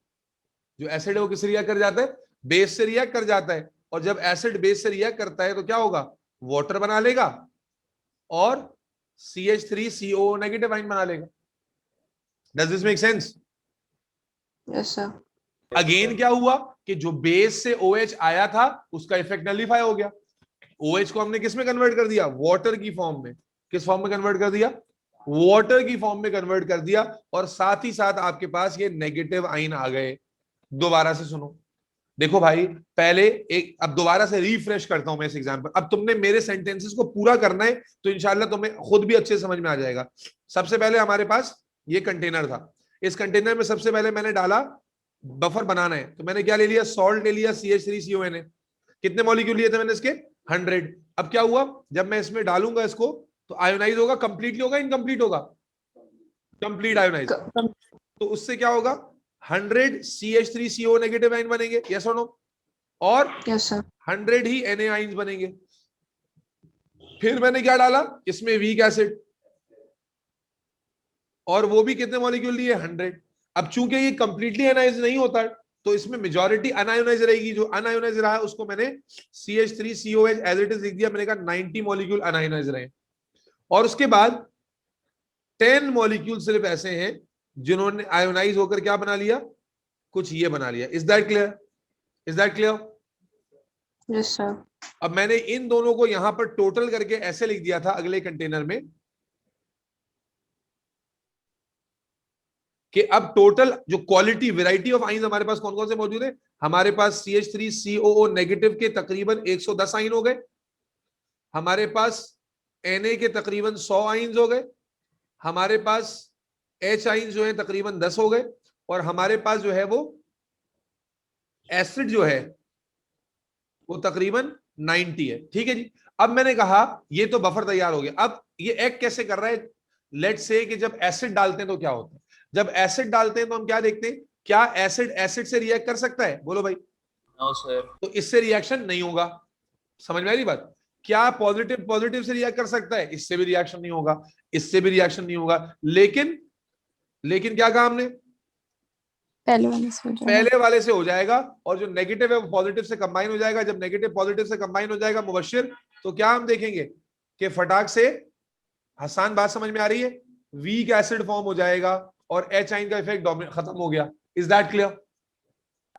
जो एसिड है वो किससे रिएक्ट कर जाता है? बेस से रिएक्ट कर जाता है। और जब एसिड बेस से रिएक्ट करता है तो क्या होगा? वाटर बना लेगा और CH3CO नेगेटिव आयन बना लेगा। Does this make sense? Yes, sir. Again क्या हुआ कि जो बेस से OH आया था उसका इफेक्ट नलिफाई हो गया। OH को हमने किस में कन्वर्ट कर दिया? वाटर की फॉर्म में। किस फॉर्म में कन्वर्ट कर दिया? वाटर की फॉर्म में कन्वर्ट कर दिया। और साथ ही साथ आपके पास ये नेगेटिव आयन आ गए। दोबारा से सुनो, देखो भाई, पहले एक, अब दोबारा से रिफ्रेश करता हूं मैं इस एग्जांपल। अब तुमने मेरे सेंटेंसेस को पूरा करना है तो इंशाल्लाह तुम्हें खुद भी अच्छे समझ में आ जाएगा। सबसे पहले हमारे पास ये कंटेनर था। इस कंटेनर में सबसे पहले मैंने डाला बफर बनाना है, तो मैंने क्या ले लिया? सॉल्ट ले लिया, CH3CONA। कितने मॉलिक्यूल लिए थे मैंने इसके? 100। अब क्या हुआ, जब मैं इसमें डालूंगा इसको तो आयोनाइज होगा, कंप्लीटली होगा, इनकम्प्लीट होगा? Complete ionize. तो उससे क्या होगा? 100 CH3CO नेगेटिव आयन बनेंगे, यस और नो? और Yes, sir. 100 ही Na आयन्स बनेंगे। फिर मैंने क्या डाला इसमें? Weak acid. और वो भी कितने मॉलिक्यूल लिए? 100। अब चूंकि ये कंप्लीटली अनायोनाइज नहीं होता है तो इसमें मेजॉरिटी अनायोनाइज रहेगी। जो अनायोनाइज रहा है उसको मैंने CH3COH एज इट इज लिख दिया। मैंने कहा 90 मॉलिक्यूल अनायोनाइज रहे। और उसके बाद 10 मॉलिक्यूल सिर्फ ऐसे हैं जिन्होंने आयोनाइज होकर क्या बना लिया? कुछ ये बना लिया। Is that clear? Is that clear? Yes, sir. अब मैंने इन दोनों को यहां पर टोटल करके ऐसे लिख दिया था अगले कंटेनर में कि अब टोटल जो क्वालिटी वैरायटी ऑफ आइंस हमारे पास कौन कौन से मौजूद है? हमारे पास CH3COO नेगेटिव के तकरीबन 110 आइन हो गए। हमारे पास Na के तकरीबन 100 आइंस हो गए। हमारे पास H आइंस जो है तकरीबन 10 हो गए। और हमारे पास जो है वो एसिड जो है वो तकरीबन 90 है। ठीक है जी। अब मैंने कहा ये तो बफर तैयार हो गया। अब ये एक्ट कैसे कर रहा है? लेट्स से कि जब एसिड डालते हैं तो क्या होता है? जब एसिड डालते हैं तो हम क्या देखते हैं? क्या एसिड एसिड से रिएक्ट कर सकता है? बोलो भाई। No sir. तो इससे रिएक्शन नहीं होगा। समझ में आ रही बात? क्या पॉजिटिव पॉजिटिव से रिएक्ट कर सकता है? इससे भी रिएक्शन नहीं होगा, इससे भी रिएक्शन नहीं होगा। लेकिन लेकिन क्या कहा हमने? पहले वाले से हो जाएगा। पहले वाले से हो जाएगा। और जो नेगेटिव है वो पॉजिटिव से कंबाइन हो जाएगा। जब नेगेटिव पॉजिटिव से कंबाइन हो जाएगा मुबशिर, तो क्या हम देखेंगे कि फटाक से, आसान बात समझ में आ रही है, वीक एसिड फॉर्म हो जाएगा और H आइन का इफेक्ट खत्म हो गया। Is that clear?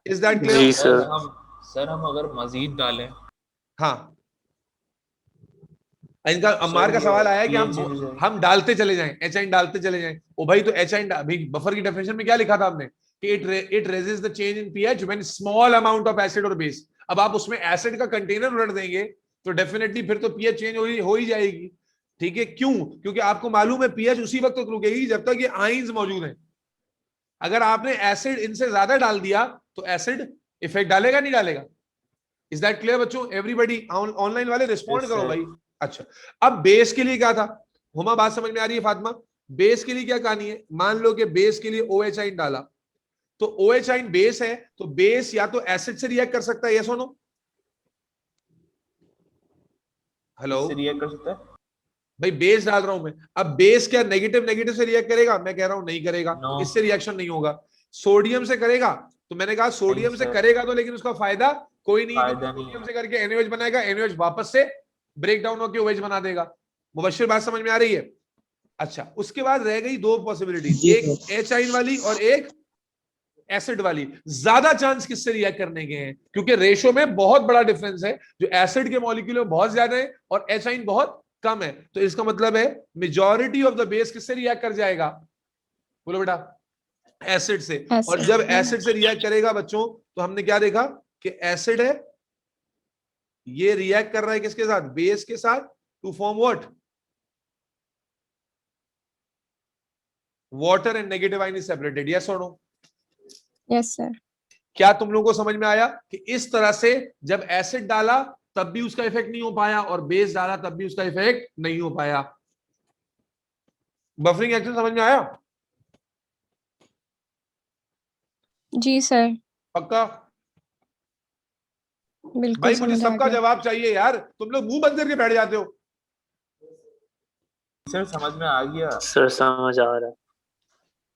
Is that जी क्लियर? सर। सर हम अगर मजीद डालें हाँ, इनका अम्मार का ये सवाल आया है कि pH change है। हम डालते चले जाएं, H आइन डालते चले जाएं। ओ भाई, तो H आइन अभी बफर की डेफिनेशन में क्या लिखा था हमने कि it resist the change in pH when small amount of acid और बेस। अब आप उसमें एसिड का कंटेनर उलट देंगे तो डेफिनेटली फिर तो पीएच चेंज हो ही जाएगी। ठीक है, क्यों? क्योंकि आपको मालूम है पीएच उसी वक्त तक रुकेगी जब तक ये आइंस मौजूद हैं। अगर आपने एसिड इनसे ज्यादा डाल दिया तो एसिड इफेक्ट डालेगा नहीं डालेगा? इज दैट क्लियर बच्चों? एवरीबॉडी ऑनलाइन वाले रिस्पॉन्ड करो भाई। अच्छा, अब बेस के लिए क्या था? हुमा, बात समझ में आ रही है? फातिमा, बेस के लिए क्या कहानी है? मान लो कि बेस के लिए OH आइन डाला, तो OH आइन बेस है, तो बेस या तो एसिड से रिएक्ट कर सकता है, यस और नो? हेलो रिएक्ट कर सकता है? भाई, बेस डाल रहा हूं मैं। अब बेस क्या नेगेटिव नेगेटिव से रिएक्ट करेगा? मैं कह रहा हूं नहीं करेगा। No. तो इससे रिएक्शन नहीं होगा। सोडियम से करेगा? तो मैंने कहा सोडियम से सर। करेगा तो, लेकिन उसका फायदा कोई नहीं है। फायदा नहीं सोडियम है। से करके NaOH बनाएगा, NaOH वापस से ब्रेक डाउन होकर OH बना देगा। मुबशिर, बात समझ में आ रही है? अच्छा, उसके बाद रह गई दो पॉसिबिलिटीज, एक H आइन वाली और एक एसिड वाली। ज्यादा चांस किससे रिएक्ट करने के हैं? क्योंकि रेशो में बहुत बड़ा डिफरेंस है। जो एसिड के मॉलिक्यूल में बहुत ज्यादा है और H आइन बहुत कम है। तो इसका मतलब है मेजॉरिटी ऑफ द बेस किससे रिएक्ट कर जाएगा? बोलो बेटा। एसिड से। और Acid. जब एसिड से रिएक्ट करेगा बच्चों, तो हमने क्या देखा कि एसिड है, ये रिएक्ट कर रहा है किसके साथ? बेस के साथ, to form what? Water and negative ion is separated, yes और नो? Yes, sir. क्या तुम लोगों को समझ में आया कि इस तरह से जब एसिड डाला तब भी उसका इफेक्ट नहीं हो पाया और बेस डाला तब भी उसका इफेक्ट नहीं हो पाया? बफरिंग एक्शन समझ में आया? जी सर। पक्का? बिल्कुल भाई मुझे समझ आ सबका गया। जवाब चाहिए यार, तुम लोग मुंह बंद करके बैठ जाते हो। सर समझ में आ गया। सर समझ आ रहा है।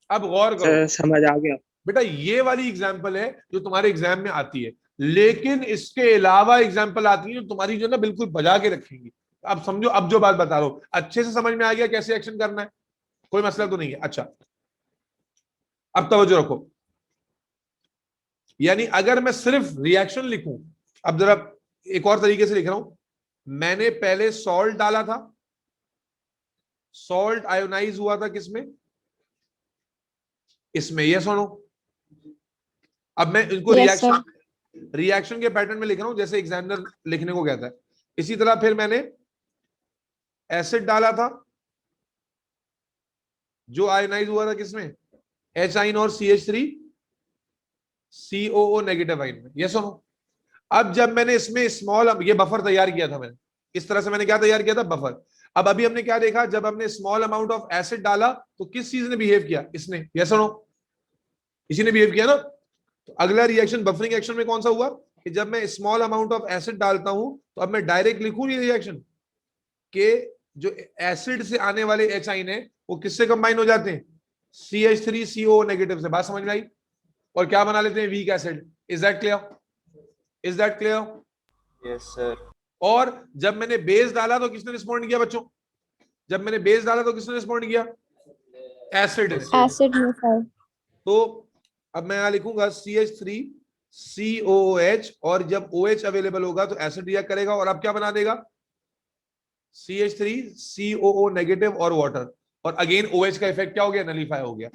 अब गौर करो सर समझ आ गया। बेटा, ये वाली एग्जाम्पल है जो तुम्हारे एग्जाम में आती है, लेकिन इसके अलावा एग्जाम्पल आती है जो तुम्हारी जो ना बिल्कुल बजा के रखेंगी। अब समझो, अब जो बात बता रहा हूं अच्छे से समझ में आ गया कैसे एक्शन करना है, कोई मसला तो नहीं है। अच्छा, अब तवज्जो रखो, यानी अगर मैं सिर्फ रिएक्शन लिखूं, अब जरा एक और तरीके से लिख रहा हूं, मैंने पहले सॉल्ट डाला था, सॉल्ट आयोनाइज हुआ था किसमें, इसमें, ये सुनो। अब मैं इनको यस सर। रिएक्शन के पैटर्न में लिख रहा हूं जैसे एग्जामिनर लिखने को कहता है। इसी तरह फिर मैंने एसिड डाला था जो आयोनाइज हुआ था किसमें, एच आइन और CH3 COO नेगेटिव आइन में, ये सुनो। अब जब मैंने इसमें स्मॉल, ये बफर तैयार किया था मैंने, इस तरह से मैंने क्या तैयार किया था, बफर। अब अभी हमने क्या देखा, जब हमने स्मॉल अमाउंट ऑफ एसिड डाला तो किस चीज ने बिहेव किया, इसने, ये सुनो, इसी ने बिहेव किया ना। तो अगला रिएक्शन बफरिंग एक्शन में कौन सा हुआ कि जब मैं स्मॉल अमाउंट ऑफ एसिड डालता हूं तो अब मैं डायरेक्ट लिखूं ये रिएक्शन के जो एसिड से आने वाले एच आइन है वो किससे कंबाइन हो जाते हैं, CH3 COO नेगेटिव से। बात समझ में आई? और क्या बना लेते हैं, weak acid. Is that clear? Is that clear? Yes sir. और जब मैंने बेस डाला तो किसने रिस्पॉन्ड किया बच्चों, जब मैंने बेस डाला तो किसने रिस्पॉन्ड किया, एसिड ने। एसिड में सर। तो अब मैं यहां लिखूंगा CH3 COOH, और जब OH अवेलेबल होगा तो एसिड रिएक्ट करेगा और अब क्या बना देगा, CH3 COO नेगेटिव और वाटर, और अगेन OH का इफेक्ट क्या हो गया, नलीफाई हो गया।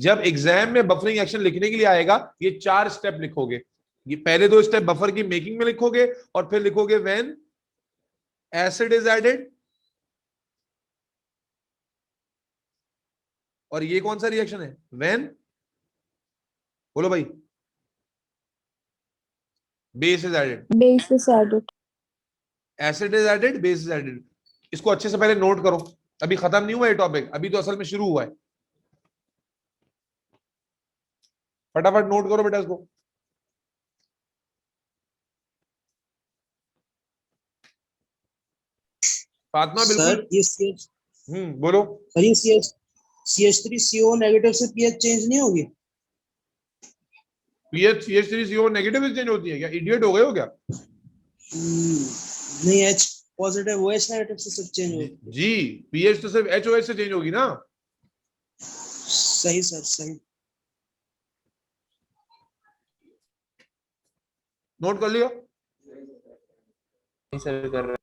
जब एग्जाम में बफरिंग एक्शन लिखने के लिए आएगा ये 4 स्टेप लिखोगे। ये पहले 2 स्टेप बफर की मेकिंग में लिखोगे और फिर लिखोगे व्हेन एसिड इज एडेड, और ये कौन सा रिएक्शन है, व्हेन, बोलो भाई, base is added. Base is added. Acid is added, base is added. इसको अच्छे से पहले नोट करो, अभी खत्म नहीं हुआ ये टॉपिक, अभी तो असल में शुरू हुआ है। फटाफट नोट करो बेटा इसको। फातिमा बिल्कुल। सर ये CH बोलो। सर ये CH3 CO नेगेटिव से pH चेंज नहीं होगी? PH CH3 CO negative change होती है क्या, इडियट हो गए हो क्या? नहीं, H पॉजिटिव OH नेगेटिव से सब चेंज होगी। जी, पीएच तो सिर्फ HOH से चेंज होगी ना। सही सर, सही। नोट कर लिया? नहीं सर कर रहा।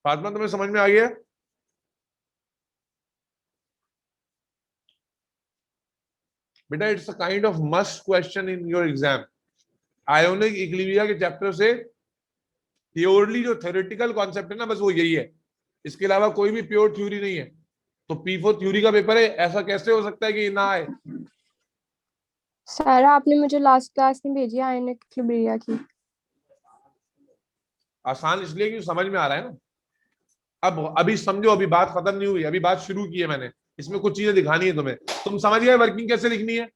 फातिमा तुम्हें समझ में आ गया? बेटा it's a kind of must question in your exam. Ionic equilibria के चैप्टर से प्योरली जो थ्योरेटिकल कॉन्सेप्ट है ना, बस वो यही है, इसके अलावा कोई भी प्योर थ्योरी नहीं है। तो P4 थ्योरी का पेपर है, ऐसा कैसे हो सकता है कि ना आए? सर आपने मुझे लास्ट क्लास में भेजी आयनिक इक्विलिब्रिया की। आसान इसलिए कि समझ में आ रहा है ना। अब अभी समझो, अभी बात खत्म नहीं हुई, अभी बात शुरू की है मैंने, इसमें कुछ चीजें दिखानी है तुम्हें। तुम समझ गए वर्किंग कैसे लिखनी है,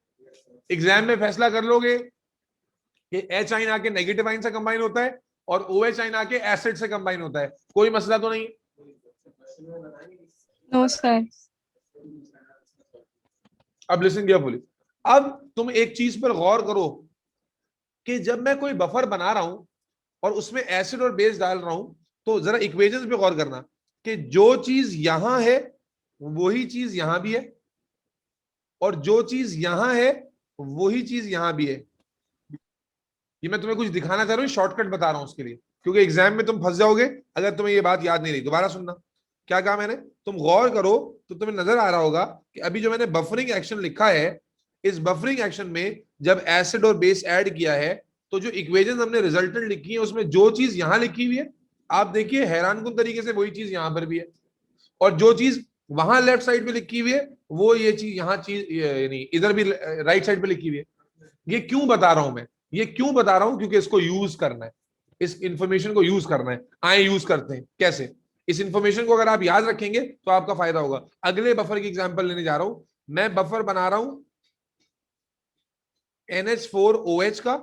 एग्जाम में फैसला कर लोगे कि एच आइन आके नेगेटिव आइन से कंबाइन होता है और OH आइन आके एसिड से कंबाइन होता है, कोई मसला तो नहीं। No sir. अब लिसन केयरफुली, अब तुम एक चीज पर गौर करो कि जब मैं कोई बफर बना रहा हूं और उसमें एसिड और बेस डाल रहा हूं तो जरा इक्वेशंस पे गौर करना कि जो चीज यहां है वही चीज यहां भी है, और जो चीज यहां है वही चीज यहां भी है। ये मैं तुम्हें कुछ दिखाना चाह रहा हूं, शॉर्टकट बता रहा हूं उसके लिए, क्योंकि एग्जाम में तुम फंस जाओगे अगर तुम्हें ये बात याद नहीं रही। दोबारा सुनना, क्या कहा मैंने, तुम गौर करो तो तुम्हें नजर आ रहा होगा कि अभी जो मैंने बफरिंग एक्शन लिखा है, इस बफरिंग एक्शन में जब एसिड और बेस ऐड किया है तो जो इक्वेशन हमने रिजल्टेंट लिखी है उसमें जो चीज यहां लिखी हुई है, आप देखिए हैरानकुन तरीके से वही चीज यहां पर भी है, और जो चीज वहां लेफ्ट साइड पे लिखी हुई है वो ये चीज यहाँ चीज यानी इधर भी राइट साइड पे लिखी हुई है। ये क्यों बता रहा हूं मैं, ये क्यों बता रहा हूं, क्योंकि इसको यूज करना है, इस इंफॉर्मेशन को यूज करना है। आए यूज करते हैं कैसे, इस इंफॉर्मेशन को अगर आप याद रखेंगे तो आपका फायदा होगा। अगले बफर की एग्जांपल लेने जा रहा हूं। मैं बफर बना रहा हूं NH4OH का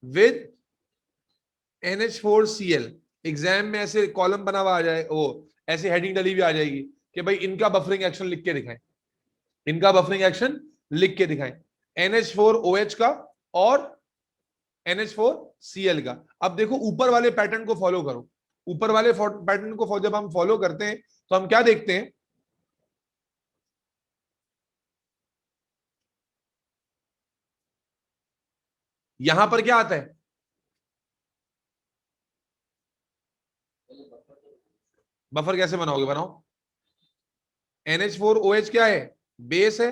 विद NH4Cl। एग्जाम में ऐसे कॉलम बना हुआ आ जाए, वो ऐसे हेडिंग डली भी आ जाएगी कि भाई इनका बफरिंग एक्शन लिख के दिखाएं, इनका बफरिंग एक्शन लिख के दिखाएं, NH4OH का और NH4Cl का। अब देखो ऊपर वाले पैटर्न को फॉलो करो। ऊपर वाले पैटर्न को जब हम फॉलो करते हैं तो हम क्या देखते हैं, यहां पर क्या आता है, बफर कैसे बनाओगे, बनाओ। NH4OH क्या है, बेस है।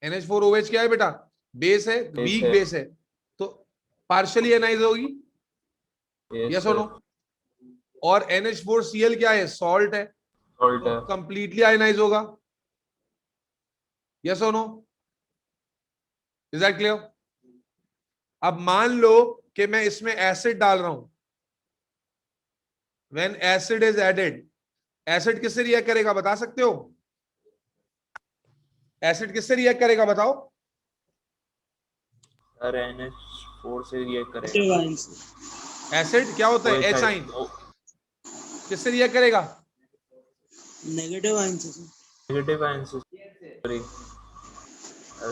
NH4OH क्या है बेटा, बेस है, वीक बेस है, तो पार्शियली एनाइज होगी, यस और नो। और NH4Cl क्या है, सॉल्ट है, तो कंप्लीटली आयनाइज होगा, यस और नो। Is that clear? अब मान लो कि मैं इसमें एसिड डाल रहा हूं, when acid is added, acid किससे रिएक्ट करेगा बता सकते हो? एसिड किससे रिएक्ट करेगा बताओ? सर NH4 से रिएक्ट करेगा। एसिड क्या होता है, एच आइन, किससे रिएक्ट करेगा? नेगेटिव आयन से। नेगेटिव आयन से, सॉरी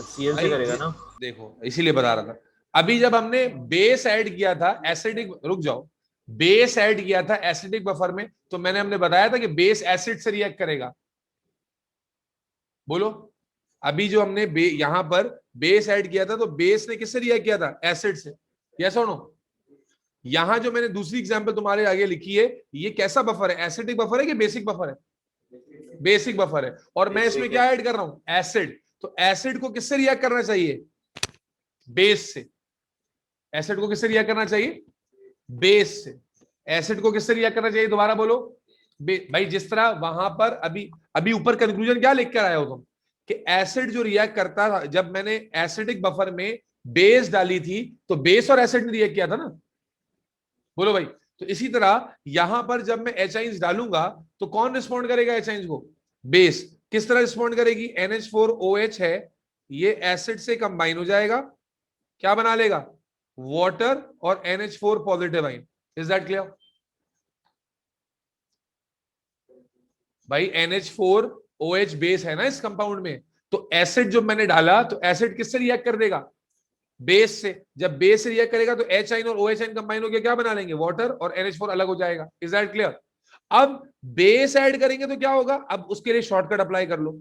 Cl से करेगा ना। देखो इसीलिए बता रहा था, अभी जब हमने बेस ऐड किया था एसिडिक, रुक जाओ, बेस ऐड किया था एसिडिक बफर में, तो हमने बताया था कि बेस एसिड से रिएक्ट करेगा। बोलो, अभी जो हमने यहां पर बेस ऐड किया था तो बेस ने किससे रिएक्ट किया था, एसिड से, यस और नो। यहां जो मैंने दूसरी एग्जांपल तुम्हारे आगे लिखी है, ये कैसा बफर है, एसिडिक बफर है कि बेसिक बफर है? बेसिक बफर है। और मैं इसमें क्या ऐड कर रहा हूं, एसिड। तो एसिड को किससे रिएक्ट करना चाहिए, बेस से। एसिड को किससे रिएक्ट करना चाहिए, बेस से। एसिड को किससे रिएक्ट करना चाहिए, दोबारा बोलो। भाई जिस तरह वहां पर अभी ऊपर कंक्लूजन क्या लिख कर आए हो तुम, कि एसिड जो रिएक्ट करता था, जब मैंने एसिडिक बफर में बेस डाली थी तो बेस और एसिड ने रिएक्ट किया था ना, बोलो भाई। तो इसी तरह यहां पर जब मैं एचाइंस डालूंगा तो कौन रिस्पॉन्ड करेगा एचाइंस को, बेस। किस तरह रिस्पॉन्ड करेगी, NH4OH है, ये एसिड से कंबाइन हो जाएगा, क्या बना लेगा, वाटर और NH4 positive ion. Is that clear? भाई NH4OH बेस है ना इस कंपाउंड में, तो एसिड जो मैंने डाला तो एसिड किससे रिएक्ट कर देगा, बेस से। जब बेस से रिएक्ट करेगा तो H आइन और OH आइन कंबाइन होकर क्या बना लेंगे, वाटर, और NH4 अलग हो जाएगा। Is that clear? अब बेस ऐड करेंगे तो क्या होगा, अब उसके लिए शॉर्टकट अप्लाई कर लो।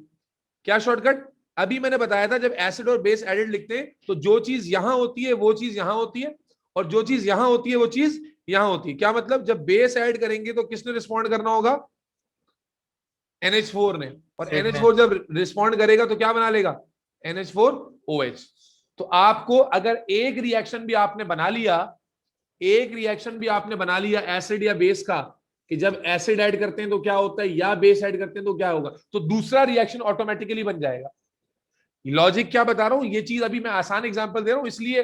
क्या शॉर्टकट? अभी मैंने बताया था जब एसिड और बेस एडेड लिखते हैं तो जो चीज यहां होती है वो चीज यहां होती है, और जो चीज यहां होती है वो चीज यहां होती है। क्या मतलब, जब बेस ऐड करेंगे तो किसने रिस्पॉन्ड करना होगा, NH4 ने, और NH4 जब रिस्पॉन्ड करेगा तो क्या बना लेगा, NH4OH। तो आपको अगर एक रिएक्शन भी आपने बना लिया, एक रिएक्शन भी आपने बना लिया एसिड या बेस का, कि जब एसिड ऐड करते हैं तो क्या होता है या बेस ऐड करते हैं तो क्या होगा, तो दूसरा रिएक्शन ऑटोमेटिकली बन जाएगा। लॉजिक क्या बता रहा हूं, ये चीज अभी मैं आसान एग्जांपल दे रहा हूं इसलिए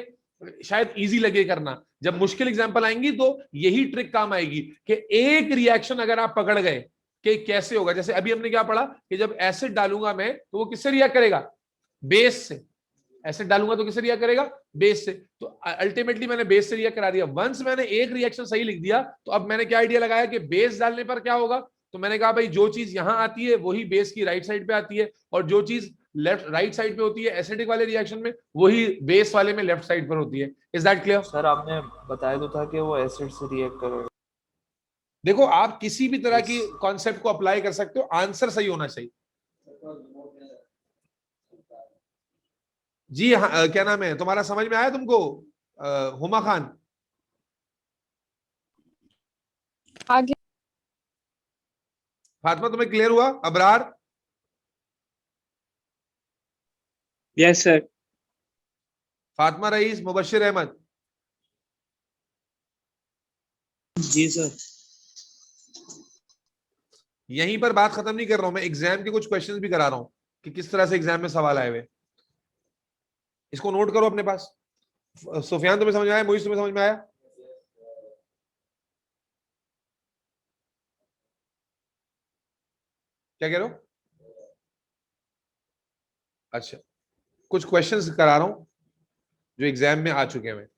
शायद इजी लगे करना, जब मुश्किल एग्जांपल आएंगी तो यही ट्रिक काम आएगी कि एक रिएक्शन अगर आप पकड़ गए कि कैसे होगा। जैसे अभी हमने क्या पढ़ा कि जब एसिड डालूंगा मैं तो वो किससे रिएक्ट करेगा, बेस से। एसिड डालूंगा तो किससे रिएक्ट करेगा, बेस से। तो अल्टीमेटली मैंने बेस से रिएक्ट करा दिया। वंस मैंने एक रिएक्शन सही लिख दिया तो अब मैंने क्या आइडिया लगाया कि बेस डालने पर क्या होगा, तो मैंने कहा भाई जो चीज यहां आती है वही बेस की राइट साइड पे आती है, और जो चीज लेफ्ट राइट साइड पे होती है एसिडिक वाले रिएक्शन में वही बेस वाले में लेफ्ट साइड पर होती है। Is that clear? सर आपने बताया तो था कि वो एसिड से रिएक्ट करेगा। देखो आप किसी भी तरह की कॉन्सेप्ट को अप्लाई कर सकते हो, आंसर सही होना चाहिए। जी हाँ, क्या नाम है तुम्हारा, समझ में आया तुमको, हुमा खान? आगे फातिमा तुम्हें क्लियर हुआ? अबरार? Yes sir. फातिमा रईस, मुबशिर अहमद? जी सर। यहीं पर बात खत्म नहीं कर रहा हूं मैं, एग्जाम के कुछ क्वेश्चंस भी करा रहा हूं कि किस तरह से एग्जाम में सवाल आए हुए। इसको नोट करो अपने पास। सुफियान तुम्हें समझ में आया, मोइज तुम्हें समझ में आया? क्या कह रहे हो? अच्छा, कुछ क्वेश्चंस करा रहा हूं जो एग्जाम में आ चुके हैं।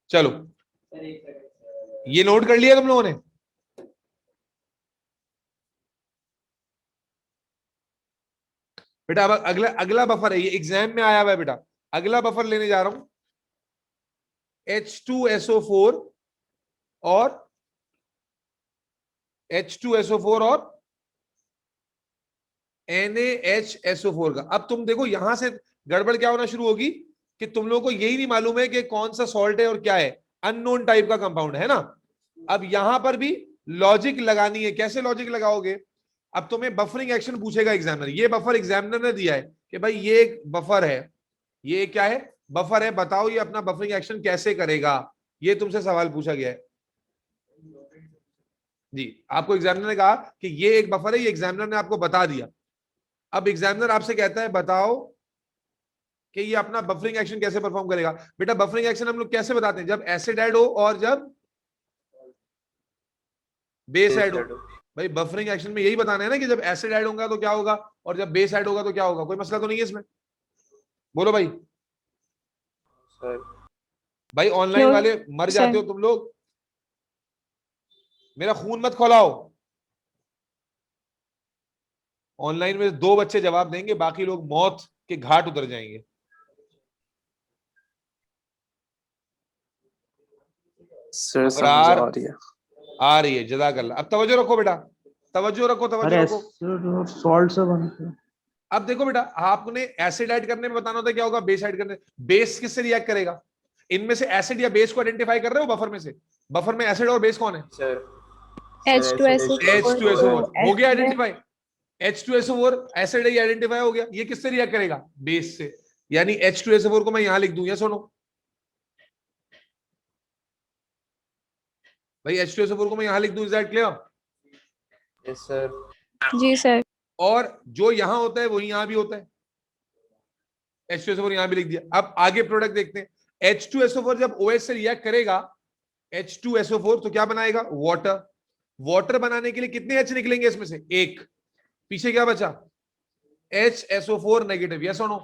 चलो, ये नोट कर लिया तुम लोगों ने? बेटा अब अगला अगला बफर है, ये एग्जाम में आया हुआ है बेटा। अगला बफर लेने जा रहा हूं H2SO4 और H2SO4 और NaHSO4 का। अब तुम देखो यहां से गड़बड़ क्या होना शुरू होगी कि तुम लोगों को यही नहीं मालूम है कि कौन सा सॉल्ट है और क्या है, अननोन टाइप का कंपाउंड है ना। अब यहां पर भी लॉजिक लगानी है। कैसे लॉजिक लगाओगे? अब तुम्हें बफरिंग एक्शन पूछेगा एग्जामिनर। ये बफर एग्जामिनर ने दिया है कि भाई ये एक बफर है, ये क्या है? बफर है। बताओ ये अपना बफरिंग एक्शन कैसे करेगा, ये तुमसे सवाल पूछा गया है जी। आपको एग्जामिनर ने कहा कि ये एक बफर है, ये एग्जामिनर ने आपको बता दिया। अब एग्जामिनर आपसे कहता है बताओ कि ये अपना बफरिंग एक्शन कैसे परफॉर्म करेगा। बेटा बफरिंग एक्शन हम लोग कैसे बताते हैं? जब एसिड ऐड हो और जब बेस ऐड हो। भाई बफरिंग एक्शन में यही बताना है ना कि जब एसिड ऐड होगा तो क्या होगा और जब बेस ऐड होगा तो क्या होगा। कोई मसला तो नहीं है इसमें? बोलो भाई। सर भाई ऑनलाइन No, वाले मर sir. जाते हो तुम लोग, मेरा खून मत खौलाओ। ऑनलाइन में 2 बच्चे जवाब देंगे, बाकी लोग मौत के घाट उतर जाएंगे। सर समझ अबरार आ रही है। आ रही है, जज़ाकल्लाह। अब तवज्जो रखो बेटा, तवज्जो रखो, तवज्जो अरे रखो। सॉल्ट से बनते हैं। अब देखो बेटा, आपने एसिड ऐड करने में बताना होता है क्या होगा, बेस ऐड करने। बेस किससे रिएक्ट करेगा? इनमें से एसिड या बेस को आइडेंटिफाई कर रहे हो बफर में से? बफर में एसिड और बेस कौन है? सर H2SO4 H2SO4 हो गया acid है। आइडेंटिफाई। H2SO4 एसिड है, आइडेंटिफाई हो गया। ये किससे रिएक्ट करेगा? बेस से। यानी H2SO4 को मैं यहां लिख दूं, या सुनो भाई, H2SO4 को मैं यहां लिख दूं। Is that clear? Yes sir. जी सर। और जो यहां होता है वही यहां भी होता है। H2SO4 यहां भी लिख दिया। अब आगे प्रोडक्ट देखते हैं। H2SO4 जब OH से रिएक्ट करेगा, H2SO4 तो क्या बनाएगा? वाटर। वाटर बनाने के लिए कितने H निकलेंगे इसमें से? एक। पीछे क्या बचा? HSO4 negative. यस और नो?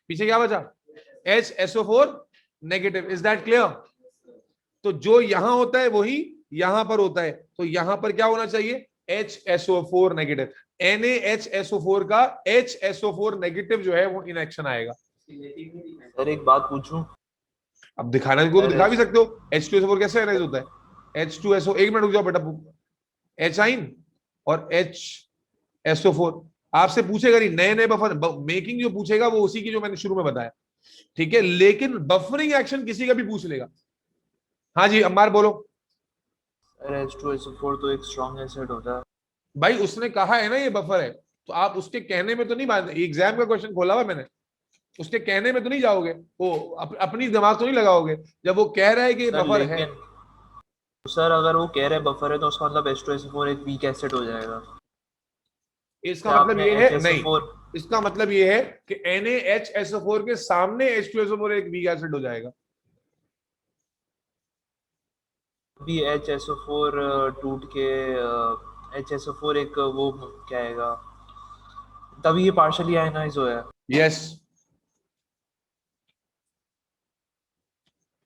पीछे क्या बचा? HSO4 negative. Is that clear? तो जो यहां होता है वही यहां पर होता है, तो यहां पर क्या होना चाहिए? HSO4 negative. NaHSO4 का HSO4 नेगेटिव जो है वो इन एक्शन आएगा। सर एक बात पूछूं? अब दिखाना को तो दिखा भी सकते हो। H2SO4 कैसे एनालाइज होता है? H2SO, एक मिनट रुक जाओ बेटा। एचाइन और HSO4 आपसे पूछेगा नहीं। नए नए बफर मेकिंग जो पूछेगा वो उसी की जो मैंने शुरू में बताया, ठीक है। लेकिन बफरिंग एक्शन किसी का भी पूछ लेगा। हाँ जी अम्मार बोलो। सर H2SO4 तो एक स्ट्रॉन्ग एसिड होता है। भाई उसने कहा है ना ये बफर है, तो आप उसके कहने में तो नहीं बात। एग्जाम का क्वेश्चन खोला हुआ मैंने, उसके कहने में तो नहीं जाओगे। वो अपनी दिमाग तो नहीं लगाओगे जब वो कह रहा है कि ये सर बफर है। लेकिन सर अगर वो कह रहे बफर है तो उसका मतलब H2SO4 एक वीक एसिड हो जाएगा। इसका क्या मतलब आपने ये है नहीं, HSO4 इसका मतलब ये है कि NaHSO4 के सामने H2SO4 एक वीक एसिड हो जाएगा। भी HSO4 टूट के HSO4 एक वो क्या आएगा, तभी ये पार्शियली आयनाइज हुआ है। यस।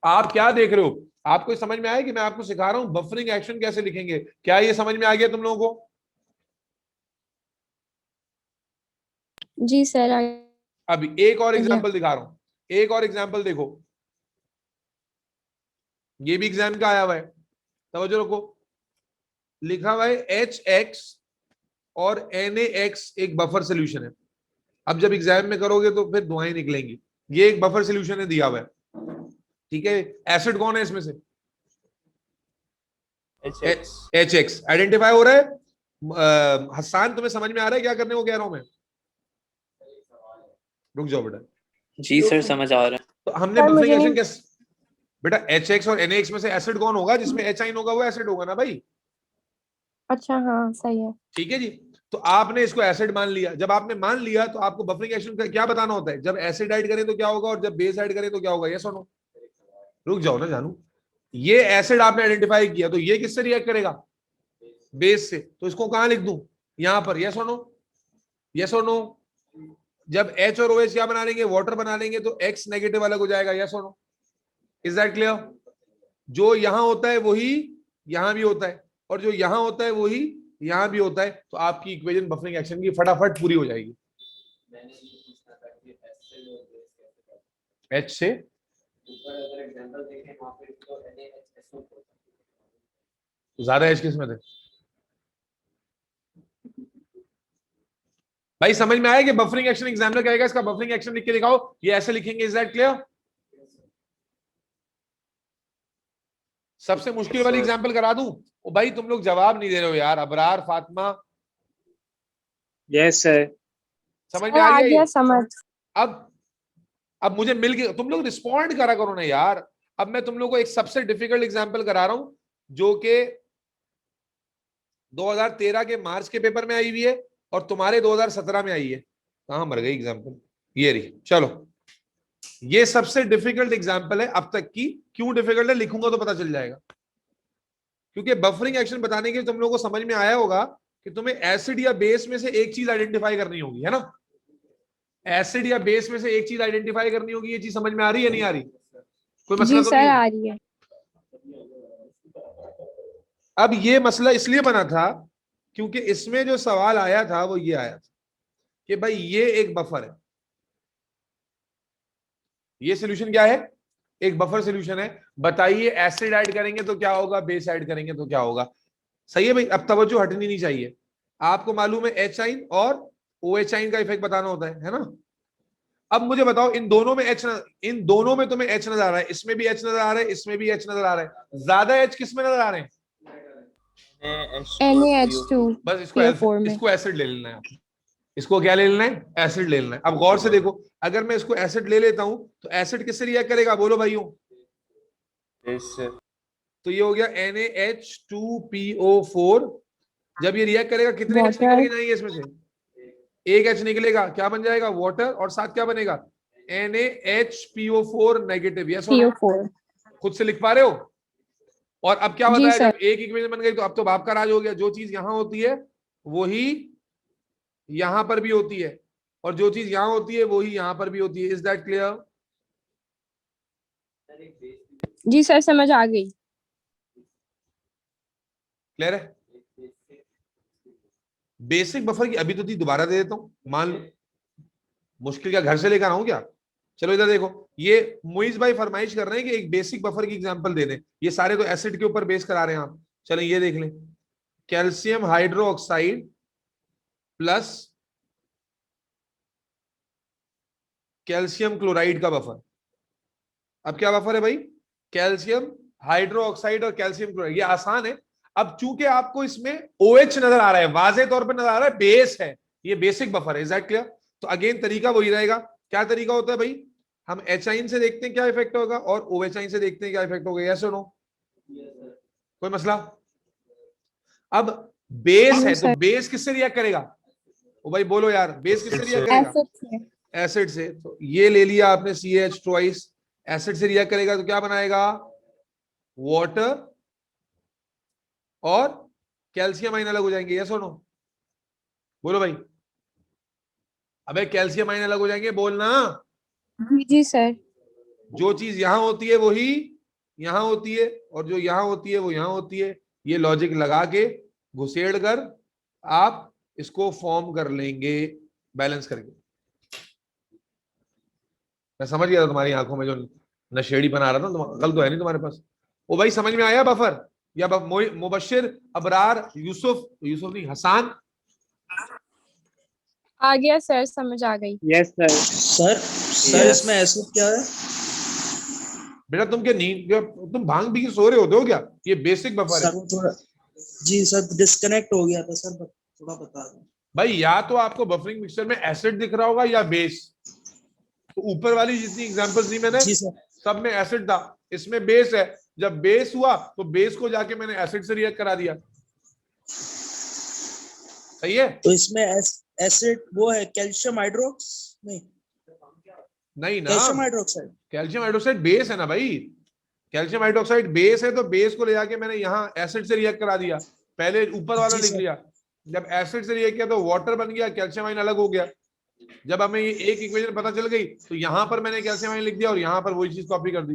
आप क्या देख रहे हो? आपको समझ में आया कि मैं आपको सिखा रहा हूं बफरिंग एक्शन कैसे लिखेंगे? क्या ये समझ में आ गया तुम लोगों को? जी सर आ अभी एक और गया। एग्जांपल दिखा रहा हूं, एक और एग्जांपल देखो। ये भी एग्जाम का आया हुआ है, तवज्जो रखो। लिखा हुआ है HX और NaX एक बफर सोल्यूशन है। अब जब एग्जाम में करोगे तो फिर दुआएं निकलेंगी। ये एक बफर सोल्यूशन है दिया हुआ है, ठीक है। एसिड कौन है इसमें से? HX आइडेंटिफाई हो रहा है। हसन तुम्हें समझ में आ रहा है क्या करने को कह रहा हूं मैं? रुक जाओ बेटा। जी सर समझ आ रहा है। तो हमने सर, बफरिंग मुझे एक्शन नहीं- कैसे? बेटा HX और NaX में से एसिड कौन होगा? जिसमें H आइन होगा वो एसिड होगा ना भाई। अच्छा हाँ सही है। ठीक है जी। तो आपने इसको एसिड मान लिया। जब आपने मान लिया तो आपको बफरिंग एक्शन का क्या बताना होता है? जब एसिड ऐड करें तो क्या होगा और जब बेस ऐड करें तो क्या होगा? यस और नो? रुक जाओ ना जानू। ये एसिड आपने आइडेंटिफाई किया, तो ये किससे रिएक्ट करेगा? बेस से। तो इसको कहां लिख दूं? यहां पर। यस और नो? यस और नो? जब H और OH क्या बना लेंगे? वाटर बना लेंगे, तो X नेगेटिव अलग हो जाएगा। यस और नो? Is that clear? जो यहां होता है वही यहां भी होता है, और जो यहां होता है वही यहां भी होता है। तो आपकी इक्वेशन बफरिंग एक्शन की फटाफट पूरी हो जाएगी। H से ज्यादा H किस में थे भाई? समझ में आया कि बफरिंग एक्शन एग्जामिनर कहेगा इसका बफरिंग एक्शन लिख के दिखाओ, ये ऐसे लिखेंगे। Is that clear? सबसे मुश्किल वाली एग्जांपल करा दूं? ओ भाई तुम लोग जवाब नहीं दे रहे हो यार। Abrar, Fatima, yes sir. समझ सर में आ आ गया गया ये? समझ। अब मुझे मिल गया। तुम लोग रिस्पॉन्ड करा करो ना यार। अब मैं तुम लोग को एक सबसे डिफिकल्ट एग्जांपल करा रहा हूं, जो कि 2013 के मार्च के पेपर में आई हुई है और तुम्हारे 2017 में आई है। कहां मर गई एग्जांपल? ये रही। चलो, ये सबसे डिफिकल्ट एग्जांपल है अब तक की। क्यों डिफिकल्ट है लिखूंगा तो पता चल जाएगा। क्योंकि बफरिंग एक्शन बताने के तुम लोगों को समझ में आया होगा कि तुम्हें एसिड या बेस में से एक चीज आइडेंटिफाई करनी होगी, है ना? एसिड या बेस में से एक चीज आइडेंटिफाई करनी होगी। ये चीज समझ में आ रही है नहीं आ रही? कोई मसला जी तो सर नहीं है? आ रही है। अब ये मसला इसलिए बना था क्योंकि इसमें जो सवाल आया था वो ये आया था कि भाई ये एक बफर है। ये सोल्यूशन क्या है? एक बफर सोल्यूशन है। बताइए एसिड ऐड करेंगे तो क्या होगा, बेस ऐड करेंगे तो क्या होगा? सही है भाई? अब तवज्जो हटनी नहीं चाहिए। आपको मालूम है एच आइन और OH आइन का इफेक्ट बताना होता है ना? अब मुझे बताओ इन दोनों में इन दोनों में तुम्हें H नजर आ रहा है, इसमें भी H नजर आ रहा है, इसमें भी H नजर आ रहा है। ज्यादा H किस में नजर आ रहे हैं? NaH2 बस PO4 में। इसको एसिड ले लेना है आपने। इसको क्या ले लेना है? एसिड ले लेना है। अब गौर से देखो, अगर मैं इसको एसिड ले लेता हूं तो एसिड किससे रिएक्ट करेगा? बोलो भाइयों। तो ये हो गया NaH2PO4। जब ये रिएक्ट करेगा कितने H वाटर। निकल के जाएंगे इसमें से? एक H निकलेगा, क्या बन जाएगा? वाटर। और साथ क्या बनेगा? NaHPO4 negative. यस और नो? PO4। खुद से लिख पा रहे हो? और अब क्या जी बताया, सर। जब एक इक्वेशन बन गई तो अब तो बाप का राज हो गया। जो चीज यहां होती है वही यहां पर भी होती है, और जो चीज यहां होती है वही यहां पर भी होती है। Is that clear? जी सर समझ आ गई। क्लियर है? बेसिक बफर की अभी तो थी, दोबारा दे देता हूं। मान लो मुश्किल क्या घर से लेकर आऊं क्या? चलो इधर देखो, ये मुइज भाई फरमाइश कर रहे हैं कि एक बेसिक बफर की एग्जांपल दे दें। ये सारे तो एसिड के ऊपर बेस करा रहे हैं आप। चलो ये देख लें, calcium hydroxide plus calcium chloride का बफर। अब क्या बफर है भाई? कैल्शियम हाइड्रोक्साइड और कैल्शियम क्लोराइड। ये आसान है। अब चूंकि आपको इसमें OH नजर आ रहा है, वाजे तौर पर नजर आ रहा है, बेस है, ये बेसिक बफर है। Is that clear? तो अगेन तरीका वही रहेगा। क्या तरीका होता है भाई? हम H आइन से देखते हैं क्या इफेक्ट होगा, और OH आइन से देखते हैं क्या इफेक्ट होगा। यस और नो? कोई मसला? अब बेस है तो बेस किससे रिएक्ट करेगा? ओ भाई बोलो यार, बेस किससे रिएक्ट करेगा? एसिड से। एसिड से। तो ये ले लिया आपने CH ट्वाइस, एसिड से रिएक्ट करेगा तो क्या बनाएगा? वाटर और कैल्शियम आयन अलग हो जाएंगे। यस और नो? बोलो भाई। अबे कैल्शियम आयन अलग हो जाएंगे, बोलना। जी सर। जो चीज यहां होती है वही यहां होती है, और जो यहां होती है वो यहां होती है। ये लॉजिक लगा के घुसेड़ कर आप इसको फॉर्म कर लेंगे बैलेंस करके। मैं समझ गया था तुम्हारी आंखों में जो नशेड़ी बना रहा था, अकल तो है नहीं तुम्हारे पास। ओ भाई समझ में आया बफर? या मुबशिर, अबरार, यूसुफ, यूसुफ नहीं हसान? आ गया सर समझ आ गई। Yes sir. सर इसमें एसिड क्या है? बेटा तुम क्या नींद, तुम भांग पी के सो रहे होते हो क्या? ये बेसिक बफर है सर वो थोड़ा, जी सर डिस्कनेक्ट हो गया था सर, थोड़ा बता दें। भाई। या तो आपको बफरिंग मिक्सचर में एसिड दिख रहा होगा या बेस। तो ऊपर वाली जितनी एग्जांपल्स दी मैंने जी सर। सब में एसिड था, इसमें बेस है। जब बेस हुआ तो बेस को जाके मैंने एसिड से रिएक्ट करा दिया। सही है? तो इसमें एसिड वो है कैल्शियम हाइड्रोक्स नहीं नहीं ना, calcium hydroxide. Calcium hydroxide base है ना भाई। कैल्शियम हाइड्रोक्साइड बेस है, तो बेस को ले जाके मैंने यहाँ एसिड से रिएक्ट करा दिया, पहले ऊपर वाला जी लिख सर। लिया, जब एसिड से रिएक्ट किया तो वाटर बन गया, कैल्शियम आयन अलग हो गया। जब हमें ये एक इक्वेशन पता चल गई तो यहाँ पर मैंने कैल्शियम आयन लिख दिया और यहाँ पर वही चीज कॉपी कर दी।